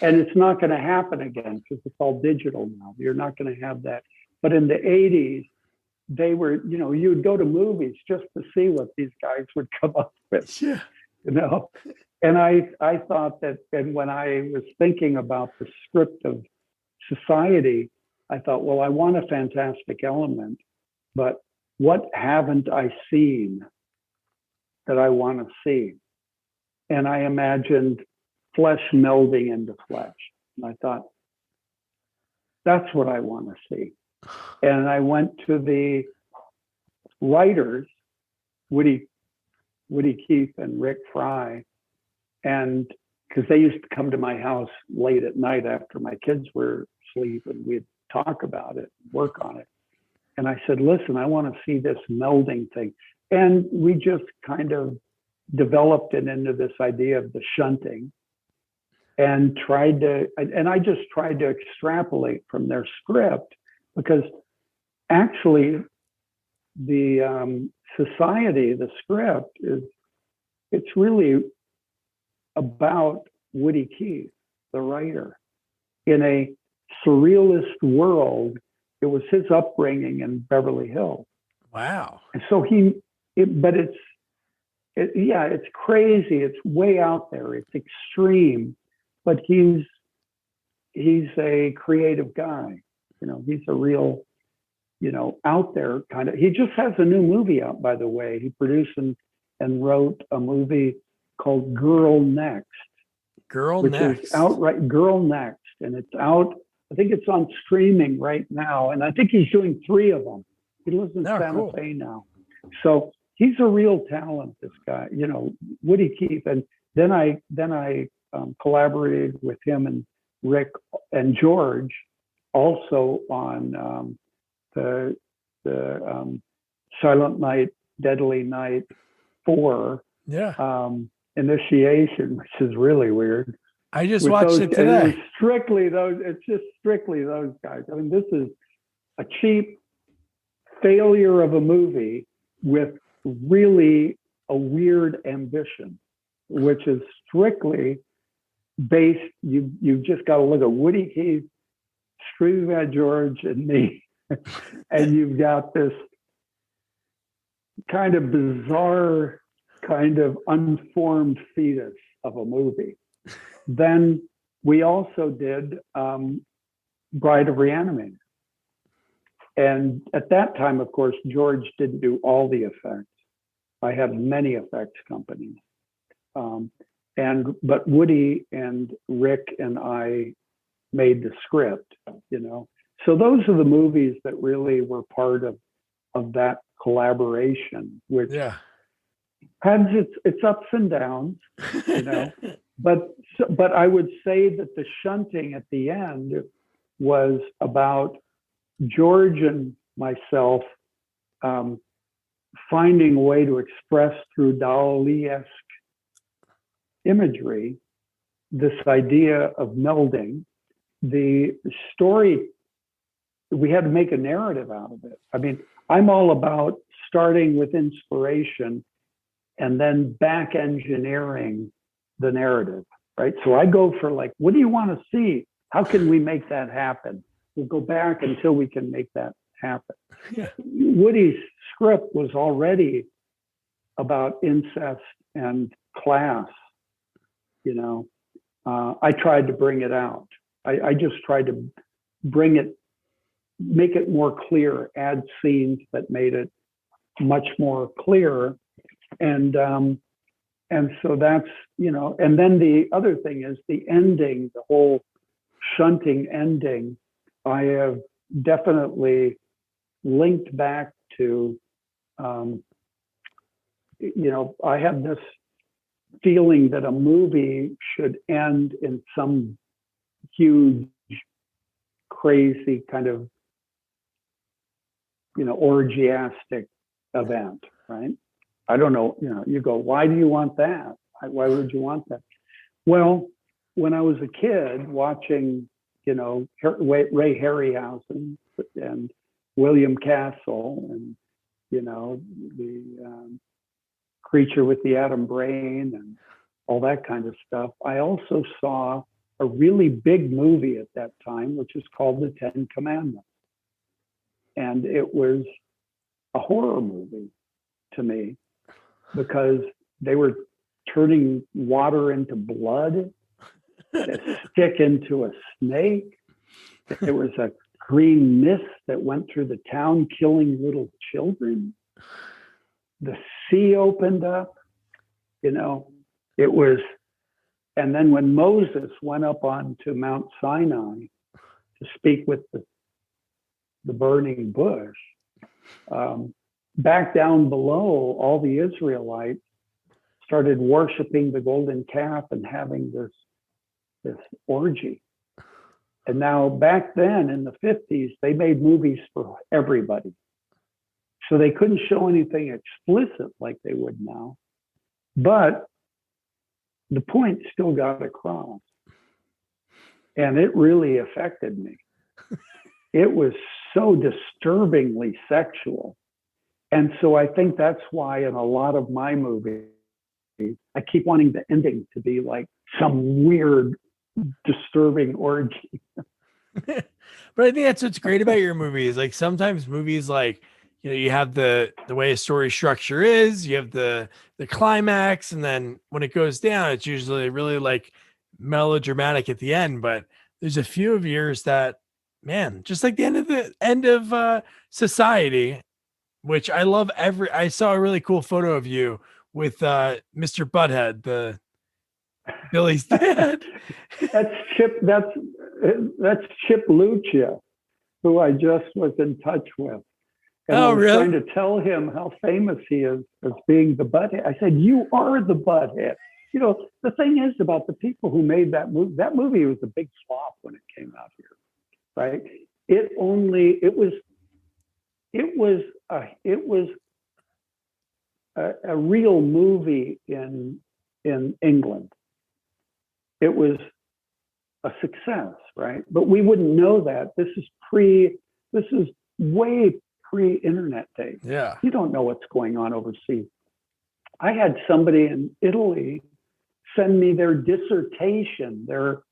And it's not going to happen again because it's all digital now. You're not going to have that. But in the 80s, they were, you would go to movies just to see what these guys would come up with, And I thought that, and when I was thinking about the script of Society, I thought, well, I want a fantastic element, but what haven't I seen that I want to see? And I imagined flesh melding into flesh. And I thought, that's what I want to see. And I went to the writers, Woody Keith and Rick Fry, and because they used to come to my house late at night after my kids were asleep, and we'd talk about it, work on it. And I said, listen, I want to see this melding thing. And we just kind of developed it into this idea of the shunting, and I just tried to extrapolate from their script, because actually the society, the script it's really about Woody Keith, the writer. In a surrealist world, it was his upbringing in Beverly Hills. Wow. And so it's crazy. It's way out there. It's extreme, but he's a creative guy. He's a real, out there kind of. He just has a new movie out, by the way. He produced and wrote a movie called Girl Next. Which is outright Girl Next, and it's out. I think it's on streaming right now, and I think he's doing 3 of them. He lives in Santa Fe now, so he's a real talent. This guy, Woody Keith, and then I collaborated with him and Rick and George, also on the Silent Night, Deadly Night 4. Yeah. Initiation, which is really weird. I just watched it today. It's just strictly those guys. I mean, this is a cheap failure of a movie with really a weird ambition, which is strictly based. You've just got to look at Woody Keith, Screwball George, and me, and you've got this kind of bizarre, kind of unformed fetus of a movie. Then we also did Bride of Re-Animator. And at that time, of course, George didn't do all the effects. I had many effects companies. But Woody and Rick and I made the script, So those are the movies that really were part of that collaboration, which has its ups and downs, but I would say that the shunting at the end was about George and myself finding a way to express through Dali-esque imagery this idea of melding the story. We had to make a narrative out of it. I mean, I'm all about starting with inspiration and then back engineering the narrative, right? So I go for what do you want to see? How can we make that happen? We'll go back until we can make that happen. Yeah. Woody's script was already about incest and class. I tried to bring it out. I just tried to make it more clear, add scenes that made it much more clear. And so that's, and then the other thing is the ending, the whole shunting ending, I have definitely linked back to, I have this feeling that a movie should end in some huge, crazy kind of, orgiastic event, right? I don't know, you go, why do you want that? Why would you want that? Well, when I was a kid watching, Ray Harryhausen and William Castle and, the Creature with the Atom Brain and all that kind of stuff, I also saw a really big movie at that time, which is called The Ten Commandments. And it was a horror movie to me because they were turning water into blood, a stick into a snake. There was a green mist that went through the town, killing little children. The sea opened up, it was, and then when Moses went up onto Mount Sinai to speak with the burning bush. Back down below, all the Israelites started worshiping the golden calf and having this orgy. And now back then in the 50s, they made movies for everybody. So they couldn't show anything explicit like they would now. But the point still got across. And it really affected me. It was so disturbingly sexual. And so I think that's why in a lot of my movies, I keep wanting the ending to be like some weird, disturbing orgy. But I think that's what's great about your movies. Like sometimes movies, like, you know, you have the way a story structure is, you have the climax, and then when it goes down, it's usually really like melodramatic at the end. But there's a few of yours that, man, just like the end of Society, which I love. I saw a really cool photo of you with Mr. Butthead, the Billy's dad. That's Chip Lucia, who I just was in touch with. And I was trying to tell him how famous he is as being the butthead. I said, "You are the butthead." You know, the thing is about the people who made that movie was a big flop when it came out here, right? It was a real movie in England. It was a success, right? But we wouldn't know that. This is way pre-internet days. Yeah. You don't know what's going on overseas. I had somebody in Italy send me their dissertation, their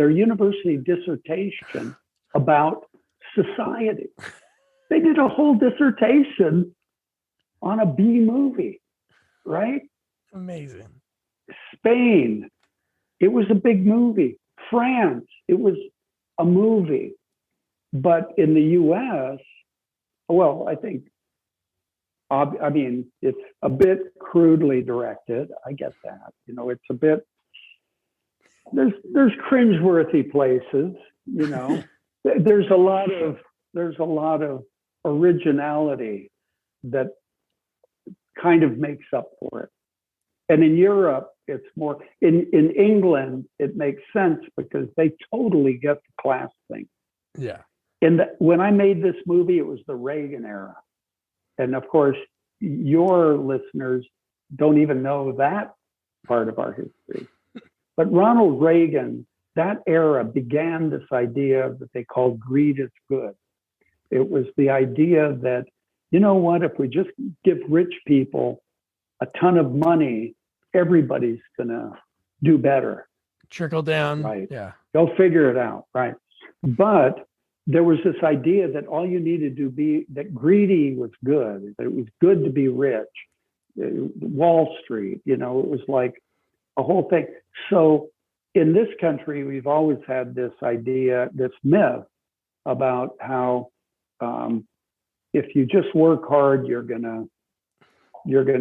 university dissertation about Society. They did a whole dissertation on a B movie, right? Amazing. Spain, it was a big movie. France, it was a movie. But in the US, well, I mean, it's a bit crudely directed. I get that. You know, it's a bit, there's cringeworthy places, you know. There's a lot of originality that kind of makes up for it. And in Europe, it's more, in England, it makes sense because they totally get the class thing. Yeah. When I made this movie, it was the Reagan era. And of course, your listeners don't even know that part of our history. But Ronald Reagan, that era began this idea that they called greed is good. It was the idea that, you know what, if we just give rich people a ton of money, everybody's gonna do better. Trickle down. Right. Yeah. They'll figure it out. Right. But there was this idea that all you needed to be, that greedy was good, that it was good to be rich. Wall Street, you know, it was like a whole thing. So in this country, we've always had this idea, this myth about how if you just work hard, you're gonna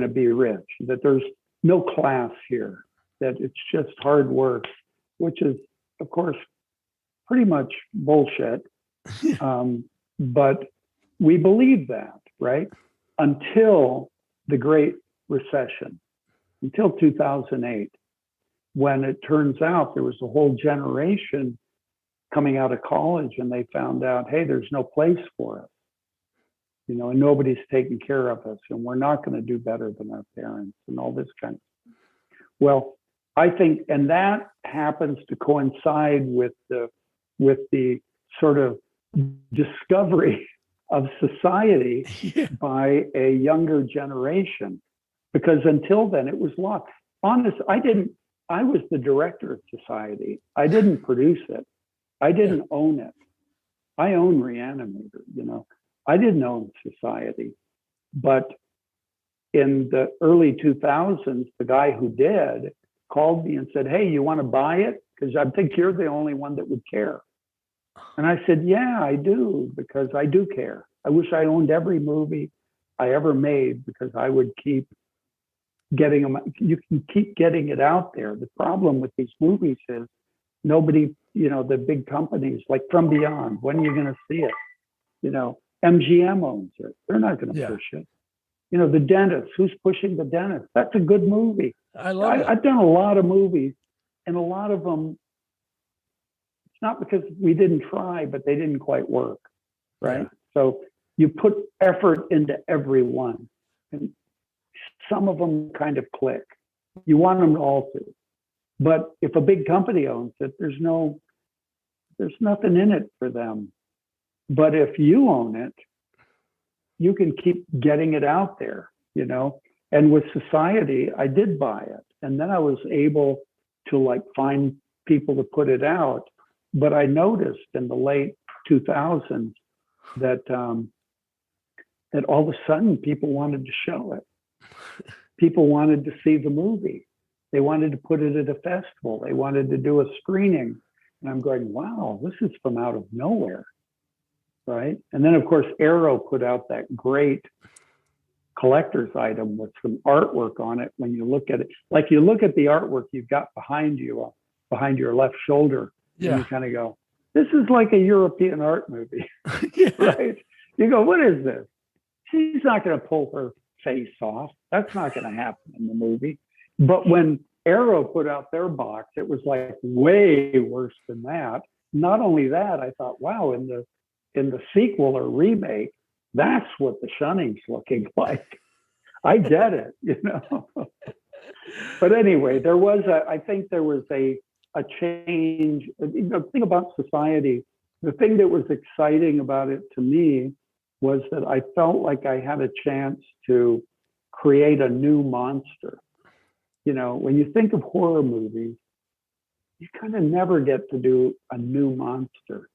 be rich, that there's no class here, that it's just hard work, which is, of course, pretty much bullshit. But we believe that, right? Until the Great Recession, until 2008, when it turns out there was a whole generation coming out of college and they found out, hey, there's no place for us, you know, and nobody's taking care of us, and we're not going to do better than our parents and all this kind of stuff. Well, I think, and that happens to coincide with the sort of discovery of society by a younger generation, because until then it was lost. I was the director of Society. I didn't produce it. I didn't own it. I own Reanimator, you know. I didn't own Society. But in the early 2000s, the guy who did called me and said, hey, you want to buy it? Because I think you're the only one that would care. And I said, yeah, I do, because I do care. I wish I owned every movie I ever made, because I would keep getting them. You can keep getting it out there. The problem with these movies is nobody, you know, the big companies like From Beyond, when are you going to see it? MGM owns it. They're not going to push it. The dentist, who's pushing the dentist? That's a good movie. I love it. I've done a lot of movies, and a lot of them, it's not because we didn't try, but they didn't quite work, right? So you put effort into every one, and some of them kind of click. You want them all to. But if a big company owns it, there's nothing in it for them. But if you own it, you can keep getting it out there, And with Society, I did buy it. And then I was able to find people to put it out. But I noticed in the late 2000s that that all of a sudden people wanted to show it. People wanted to see the movie. They wanted to put it at a festival. They wanted to do a screening. And I'm going, wow, this is from out of nowhere. Right. And then, of course, Arrow put out that great collector's item with some artwork on it. When you look at it, you look at the artwork you've got behind you, behind your left shoulder, and you kind of go, this is like a European art movie, right? You go, what is this? She's not going to pull her face off. That's not going to happen in the movie. But when Arrow put out their box, it was way worse than that. Not only that, I thought, wow, in the sequel or remake, that's what the Shunning's looking like. I get it, But anyway, I think there was a change. The thing about Society, the thing that was exciting about it to me was that I felt like I had a chance to create a new monster. When you think of horror movies, you kind of never get to do a new monster.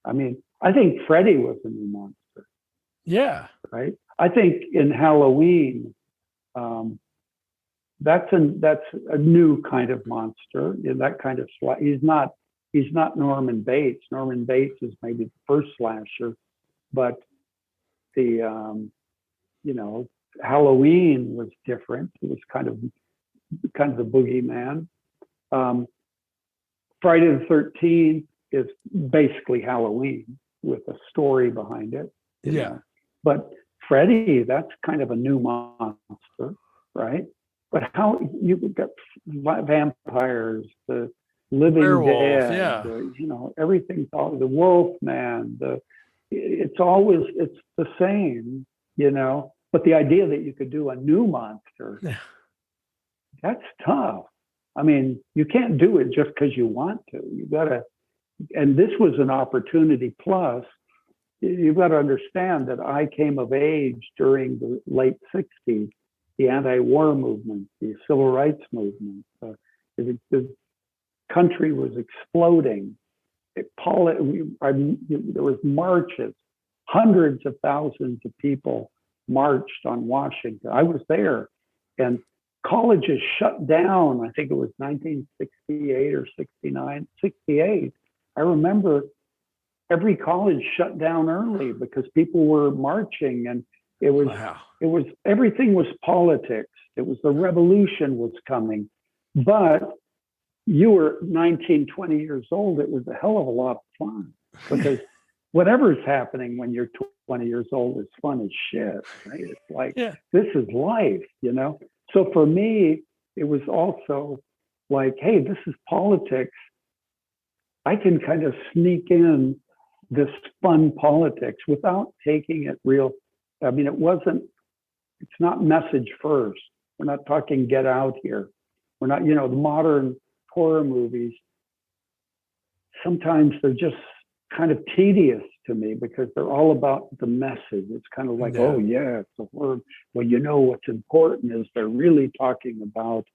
I mean, I think Freddy was a new monster. Yeah. Right. I think in Halloween, that's a new kind of monster. That kind of he's not Norman Bates. Norman Bates is maybe the first slasher, but the Halloween was different. It was kind of the boogeyman. Friday the 13th is basically Halloween with a story behind it. But Freddy, that's kind of a new monster, right? But how you've got vampires, the living werewolf, dead, everything's all the wolf man, it's the same, But the idea that you could do a new monster, that's tough. I mean, you can't do it just because you want to. You gotta, and this was an opportunity. Plus, you've got to understand that I came of age during the late 60s, the anti-war movement, the civil rights movement. The country was exploding. There was marches. Hundreds of thousands of people marched on Washington. I was there, and colleges shut down. I think it was 1968 or 69, 68. I remember every college shut down early because people were marching, and it was everything was politics. It was the revolution was coming. But you were 19, 20 years old. It was a hell of a lot of fun because whatever's happening when you're 20 years old is fun as shit, right? It's like, this is life, So for me, it was also like, hey, this is politics. I can kind of sneak in this fun politics without taking it real. I mean, it's not message first. We're not talking Get Out here. We're not, the modern horror movies, sometimes they're just kind of tedious to me because they're all about the message. It's kind of like, it's a horror. Well, what's important is they're really talking about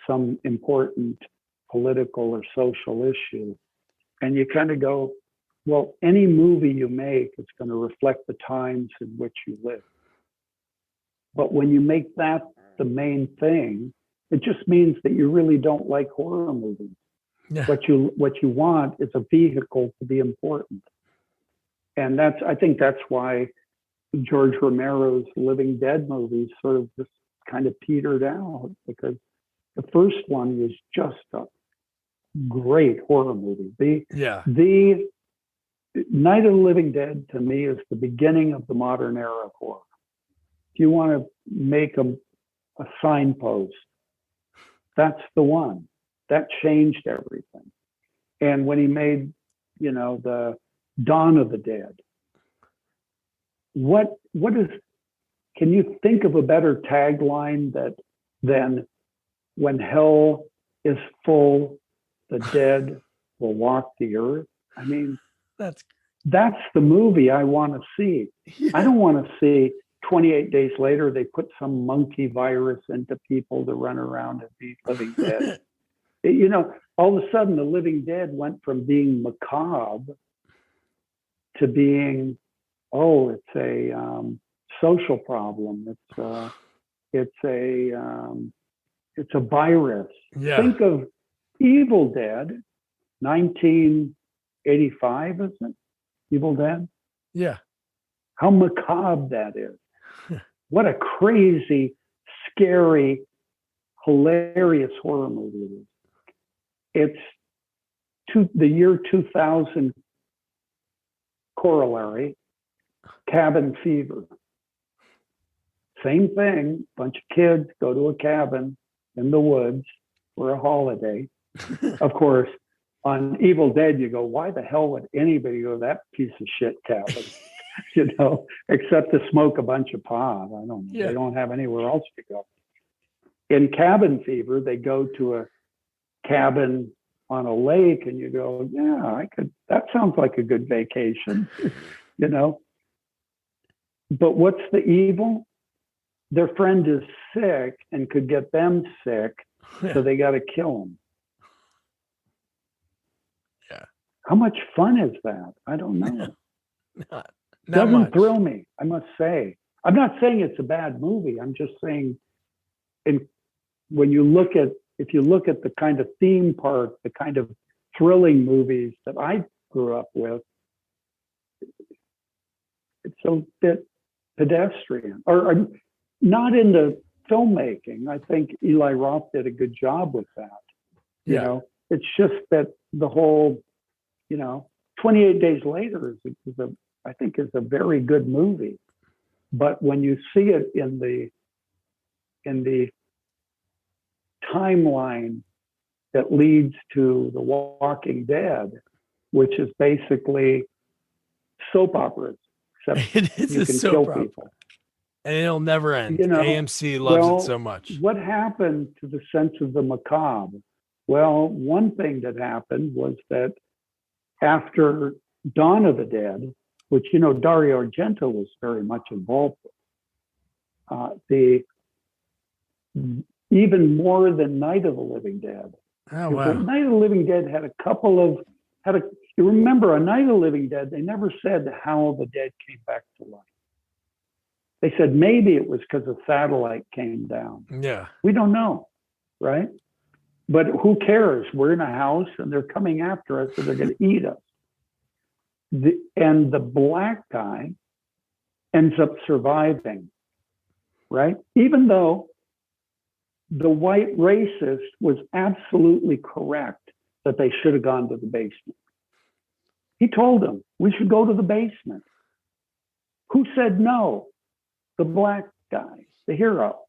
some important political or social issue. And you kind of go, well, any movie you make is going to reflect the times in which you live. But when you make that the main thing, it just means that you really don't like horror movies. Yeah. What you want is a vehicle to be important. And I think that's why George Romero's Living Dead movies sort of just kind of petered out, because the first one was just a great horror movie. Night of the Living Dead to me is the beginning of the modern era of horror. If you want to make a signpost, that's the one. That changed everything. And when he made, the Dawn of the Dead, can you think of a better tagline than when hell is full, the dead will walk the earth? I mean, that's the movie I want to see. Yeah. I don't want to see 28 days later, they put some monkey virus into people to run around and be living dead. All of a sudden the living dead went from being macabre to being, it's a social problem. It's a virus. Yeah. Think of Evil Dead, 1985, isn't it? Evil Dead? Yeah. How macabre that is. What a crazy, scary, hilarious horror movie it is. It's the year 2000 corollary, Cabin Fever. Same thing, bunch of kids go to a cabin in the woods for a holiday. Of course, on Evil Dead, you go, why the hell would anybody go to that piece of shit cabin? Except to smoke a bunch of pot. I don't know. Yeah. They don't have anywhere else to go. In Cabin Fever, they go to a cabin on a lake and you go, yeah, that sounds like a good vacation, But what's the evil? Their friend is sick and could get them sick, so they got to kill him. Yeah. How much fun is that? I don't know. Not Doesn't much. Thrill me, I must say. I'm not saying it's a bad movie. I'm just saying, if you look at the kind of theme park, the kind of thrilling movies that I grew up with, it's a bit pedestrian, or not in the filmmaking. I think Eli Roth did a good job with that. It's just that the whole, 28 Days Later I think is a very good movie. But when you see it in the timeline that leads to The Walking Dead, which is basically soap operas, except it is you a can soap kill opera. people. And it'll never end. AMC loves it so much. What happened to the sense of the macabre? Well, one thing that happened was that after Dawn of the Dead, which, Dario Argento was very much involved with, even more than Night of the Living Dead. Oh, wow. Night of the Living Dead had you remember on Night of the Living Dead, they never said how the dead came back to life. They said maybe it was because a satellite came down. Yeah. We don't know, right? But who cares? We're in a house and they're coming after us, so they're going to eat us. And the black guy ends up surviving, right? Even though the white racist was absolutely correct that they should have gone to the basement. He told them, we should go to the basement. Who said no? The black guy, the hero.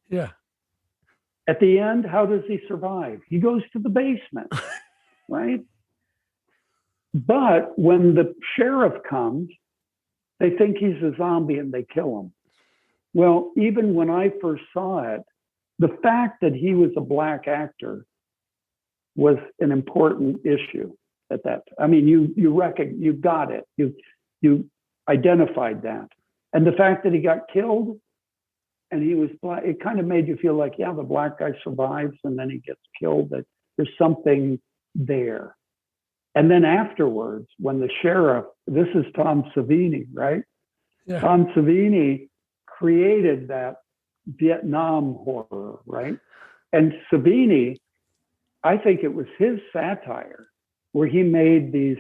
Yeah. At the end, how does he survive? He goes to the basement, right? But when the sheriff comes, they think he's a zombie and they kill him. Well, even when I first saw it, the fact that he was a black actor was an important issue at that time. I mean, you got it. You identified that. And the fact that he got killed and he was black, it kind of made you feel like, yeah, the black guy survives and then he gets killed, that there's something there. And then afterwards, when the sheriff, this is Tom Savini, right? Yeah. Tom Savini created that Vietnam horror, right? And Savini, I think it was his satire where he made these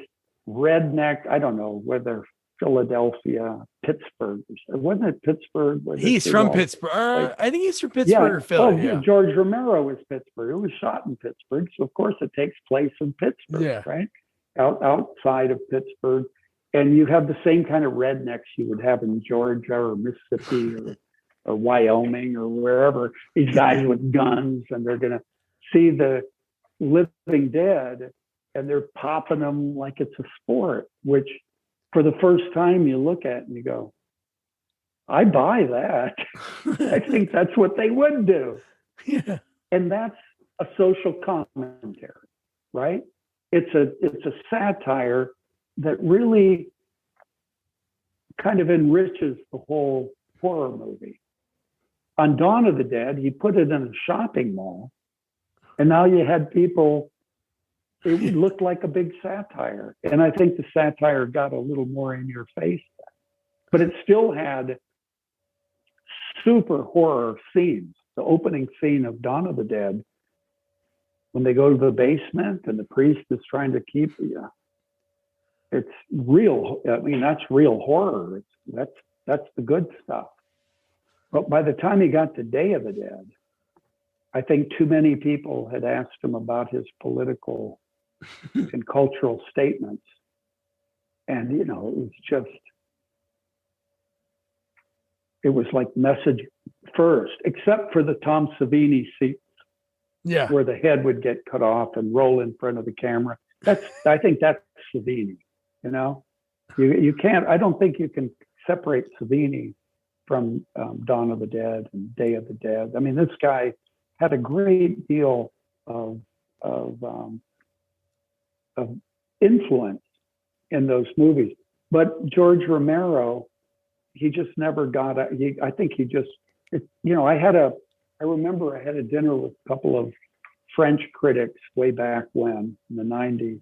redneck, I don't know whether Philadelphia, Pittsburgh, wasn't it Pittsburgh? He's from Pittsburgh. I think he's from Pittsburgh or Philly. Yeah. George Romero was Pittsburgh. It was shot in Pittsburgh. So of course it takes place in Pittsburgh, right? Outside of Pittsburgh. and you have the same kind of rednecks you would have in Georgia or Mississippi or Wyoming or wherever. These guys with guns, and they're going to see the living dead, and they're popping them like it's a sport, which for the first time you look at and you go, I buy that. I think that's what they would do. Yeah. And that's a social commentary, right? It's a satire that really kind of enriches the whole horror movie. On Dawn of the Dead, he put it in a shopping mall, and now you had people, it looked like a big satire. And I think the satire got a little more in your face, but it still had super horror scenes. The opening scene of Dawn of the Dead, when they go to the basement and the priest is trying to keep you, it's real. I mean, that's real horror. That's the good stuff. But by the time he got to Day of the Dead, I think too many people had asked him about his political and cultural statements. And, you know, it was like message first, except for the Tom Savini sequence, where the head would get cut off and roll in front of the camera. I think that's Savini, you know? You can't, I don't think you can separate Savini from Dawn of the Dead and Day of the Dead. I mean, this guy had a great deal of influence in those movies. But George Romero, he just never got I think he just, you know, I remember I had a dinner with a couple of French critics way back when, in the 90s,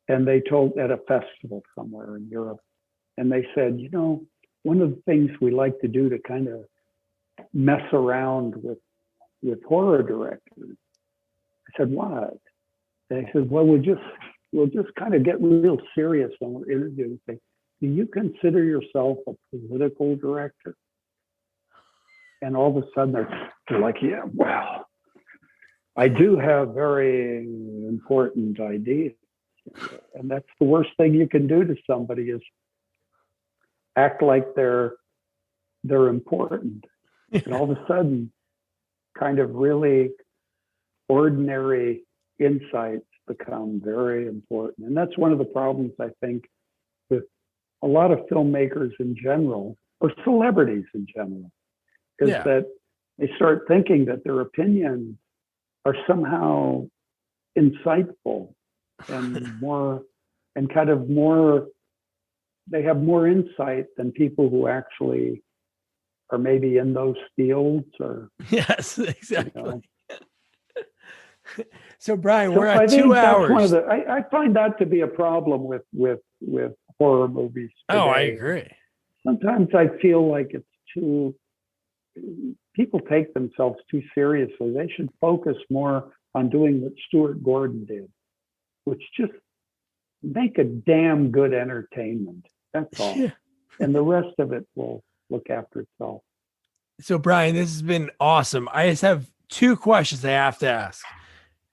and they told at a festival somewhere in Europe, and they said, you know, one of the things we like to do to kind of mess around with horror directors. I said, what? They said, well, we'll just kind of get real serious when we're interviewing and say, do you consider yourself a political director? And all of a sudden they're like, yeah, well, I do have very important ideas. And that's the worst thing you can do to somebody, is act like they're important. And all of a sudden, kind of really ordinary insights become very important. And that's one of the problems, I think, with a lot of filmmakers in general, or celebrities in general, is that they start thinking that their opinions are somehow insightful and more, and kind of more, they have more insight than people who actually are maybe in those fields, or yes, exactly. You know. So Brian, so we're at 2 hours. I find that to be a problem with horror movies today. Oh, I agree. Sometimes I feel like it's too, people take themselves too seriously. They should focus more on doing what Stuart Gordon did, which just make a damn good entertainment. That's all. Yeah. And the rest of it will look after itself. So Brian, this has been awesome. I just have 2 questions I have to ask.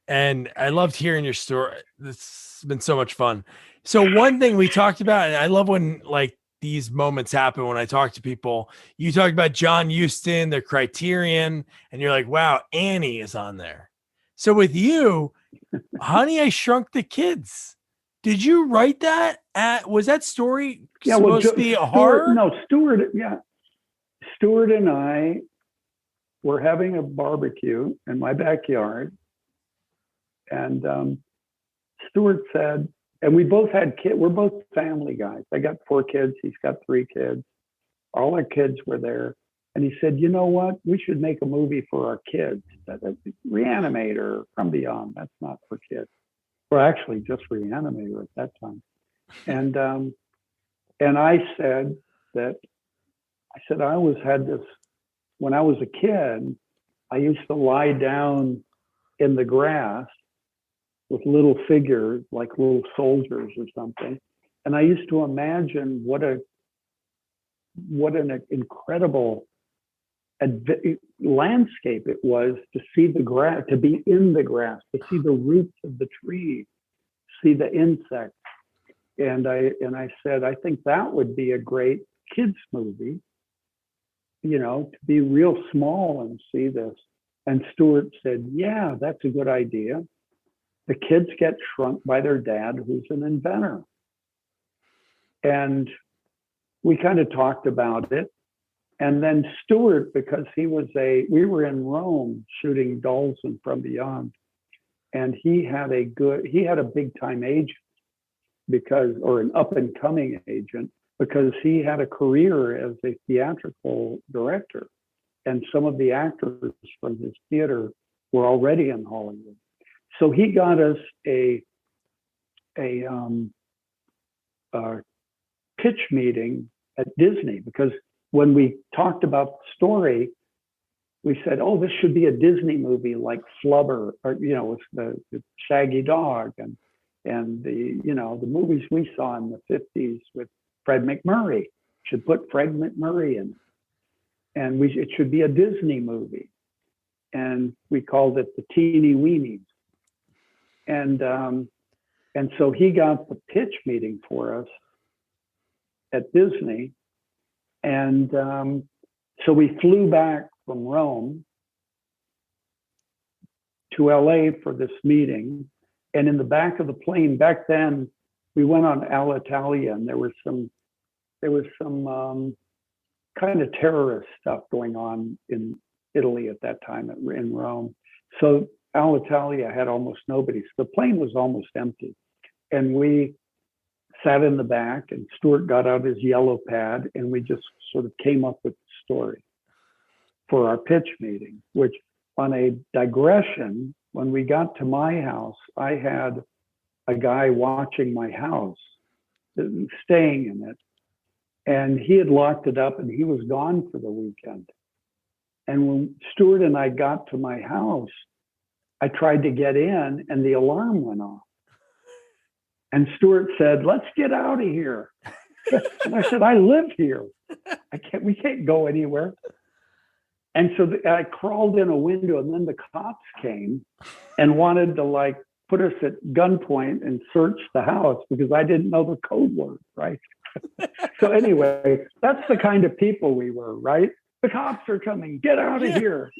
And I loved hearing your story. This has been so much fun. So one thing we talked about, and I love when like these moments happen when I talk to people, you talked about John Huston, the Criterion, and you're like, wow, Annie is on there. So with you, Honey, I Shrunk the Kids. Did you write that? Was that story supposed to be a horror? No, Stuart and I were having a barbecue in my backyard. And Stuart said, and we both had kids, we're both family guys. I got 4 kids, he's got 3 kids. All our kids were there. And he said, you know what? We should make a movie for our kids. Reanimator, From Beyond, that's not for kids. Well, actually just Reanimator at that time. And I said I always had this, when I was a kid, I used to lie down in the grass with little figures, like little soldiers or something. And I used to imagine what an incredible landscape it was to see the grass, to be in the grass, to see the roots of the tree, see the insects. I said, I think that would be a great kids movie, to be real small and see this. And Stuart said, yeah, that's a good idea. The kids get shrunk by their dad, who's an inventor. And we kind of talked about it. And then Stuart, because we were in Rome shooting Dolls and From Beyond, and he had a big time agent or an up and coming agent, because he had a career as a theatrical director. And some of the actors from his theater were already in Hollywood. So he got us a pitch meeting at Disney, because when we talked about the story, we said, oh, this should be a Disney movie like Flubber, or, with the Shaggy Dog and the movies we saw in the 50s with Fred MacMurray. Should put Fred MacMurray in it. And it should be a Disney movie. And we called it the Teeny Weenies. And so he got the pitch meeting for us at Disney. And so we flew back from Rome to LA for this meeting. And in the back of the plane, back then, we went on Alitalia, and there was some kind of terrorist stuff going on in Italy at that time in Rome. So Alitalia had almost nobody. So the plane was almost empty. And we sat in the back, and Stuart got out his yellow pad, and we just sort of came up with the story for our pitch meeting, which, on a digression, when we got to my house, I had a guy watching my house, staying in it, and he had locked it up, and he was gone for the weekend. And when Stuart and I got to my house, I tried to get in, and the alarm went off. And Stuart said, let's get out of here. And I said, I live here. We can't go anywhere. And so I crawled in a window, and then the cops came and wanted to put us at gunpoint and search the house, because I didn't know the code word, right? So anyway, that's the kind of people we were, right? The cops are coming, get out of here.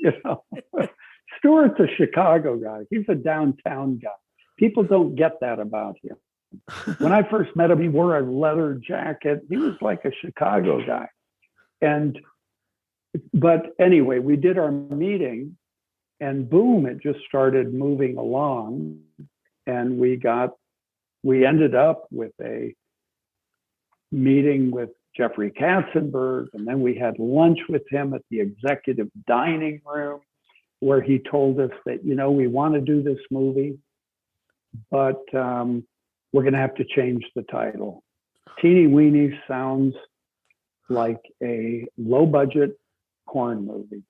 Stuart's a Chicago guy. He's a downtown guy. People don't get that about him. When I first met him, he wore a leather jacket. He was like a Chicago guy. But anyway, we did our meeting, and boom, it just started moving along. And we ended up with a meeting with Jeffrey Katzenberg, and then we had lunch with him at the executive dining room, where he told us that, we want to do this movie, but we're going to have to change the title. Teeny Weenies sounds like a low-budget porn movie.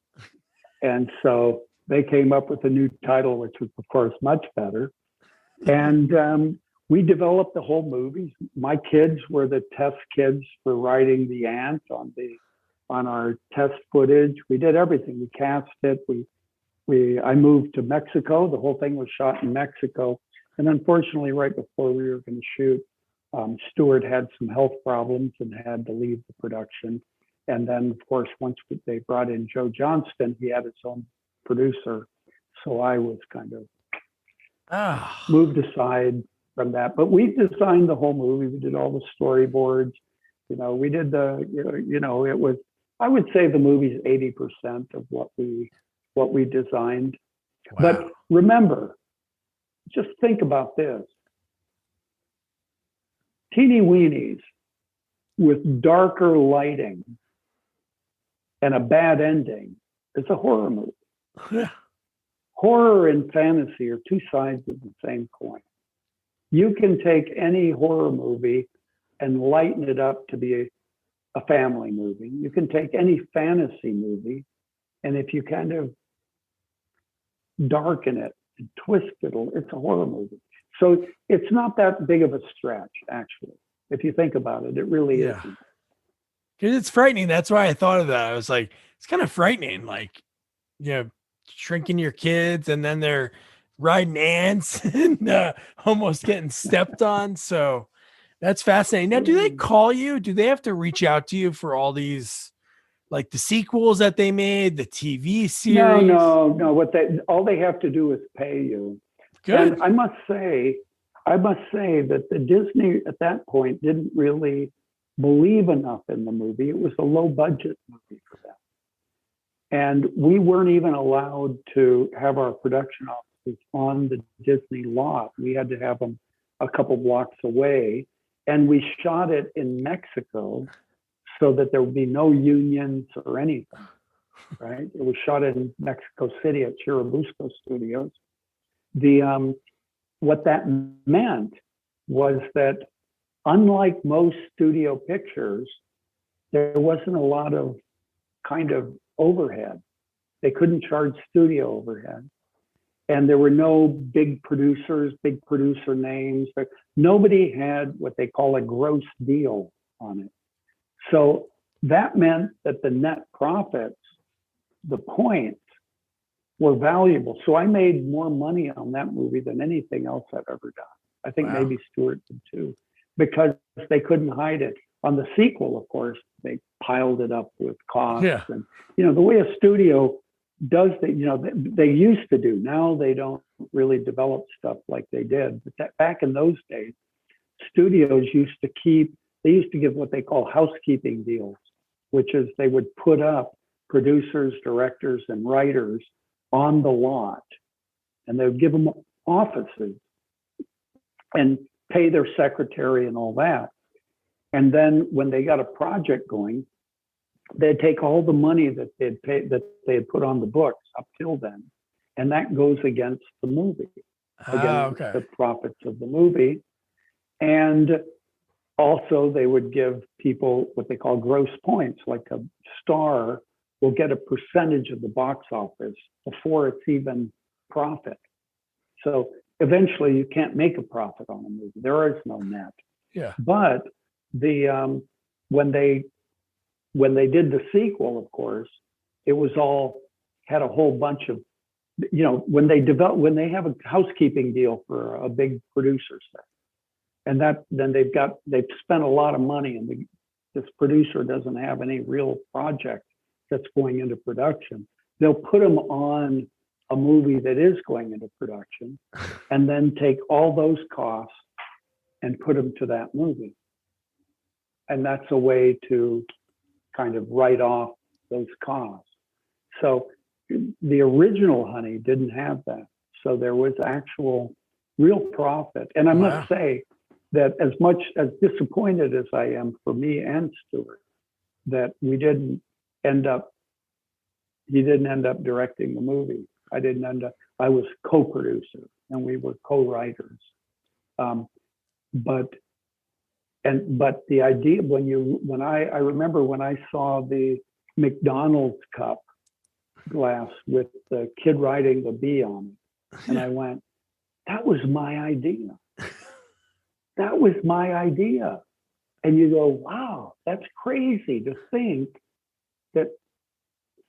And so they came up with a new title, which was, of course, much better. And we developed the whole movie. My kids were the test kids for riding the ant on our test footage. We did everything. We cast it. I moved to Mexico. The whole thing was shot in Mexico. And unfortunately, right before we were going to shoot, Stuart had some health problems and had to leave the production. And then, of course, once they brought in Joe Johnston, he had his own producer. So I was kind of moved aside from that. But we designed the whole movie. We did all the storyboards. We did it was, I would say the movie's 80% of what we designed. Wow. But remember, just think about this. Teeny Weenies with darker lighting and a bad ending is a horror movie. Horror and fantasy are two sides of the same coin. You can take any horror movie and lighten it up to be a family movie. You can take any fantasy movie, and if you kind of darken it and twist it, it's a horror movie. So it's not that big of a stretch, actually. If you think about it, it really isn't. Because it's frightening. That's why I thought of that. I was like, it's kind of frightening, shrinking your kids, and then they're riding ants and almost getting stepped on. So That's fascinating. Now, do they call you? Do they have to reach out to you for all these, like the sequels that they made, the TV No, series? no. All they have to do is pay you. Good. And I must say that the Disney at that point didn't really believe enough in the movie. It was a low budget movie for them. And we weren't even allowed to have our production offices on the Disney lot. We had to have them a couple blocks away. And we shot it in Mexico so that there would be no unions or anything, right? It was shot in Mexico City at Churubusco Studios. What that meant was that unlike most studio pictures, there wasn't a lot of kind of overhead. They couldn't charge studio overhead. And there were no big producers, big producer names. Nobody had what they call a gross deal on it. So that meant that the net profits, the points, were valuable. So I made more money on that movie than anything else I've ever done. I think maybe Stuart did too, because they couldn't hide it. On the sequel, of course, they piled it up with costs. Yeah. And, the way a studio does that, they used to do. Now they don't really develop stuff like they did. But back in those days, studios used to give what they call housekeeping deals, which is they would put up producers, directors, and writers on the lot, and they would give them offices and pay their secretary and all that. And then when they got a project going, they'd take all the money that they had put on the books up till then, and that goes against the movie, against the profits of the movie. And also they would give people what they call gross points, like a star will get a percentage of the box office before it's even profit. So eventually you can't make a profit on a movie. There is no net. Yeah. But when they did the sequel, of course, it was all had a whole bunch of, when they have a housekeeping deal for a big producer set, and then they've spent a lot of money, and this producer doesn't have any real project that's going into production. They'll put them on a movie that is going into production, and then take all those costs and put them to that movie. And that's a way to kind of write off those costs. So the original Honey didn't have that. So there was actual real profit. And I must say that as much as disappointed as I am for me and Stuart, that he didn't end up directing the movie. I was co-producer and we were co-writers. But the idea I remember when I saw the McDonald's cup glass with the kid riding the bee on it, and I went, that was my idea. That was my idea. And you go, wow, that's crazy to think that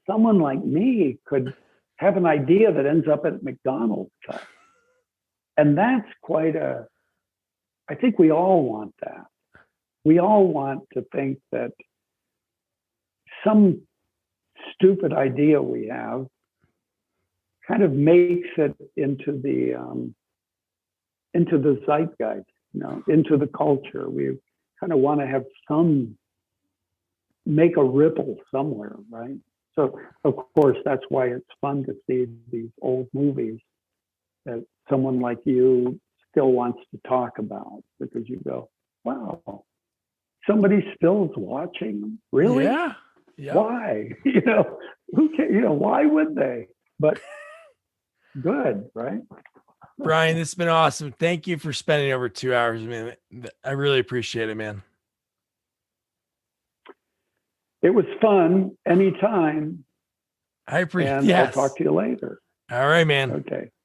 someone like me could have an idea that ends up at McDonald's cup. And that's I think we all want that. We all want to think that some stupid idea we have kind of makes it into the zeitgeist, into the culture. We kind of want to have make a ripple somewhere, right? So of course, that's why it's fun to see these old movies that someone like you still wants to talk about, because you go, wow, somebody still is watching them. Really? Yeah. Yep. Why? Who can, why would they? But good, right? Brian, this has been awesome. Thank you for spending over 2 hours with me. I really appreciate it, man. It was fun anytime. I appreciate it. And I'll talk to you later. All right, man. Okay.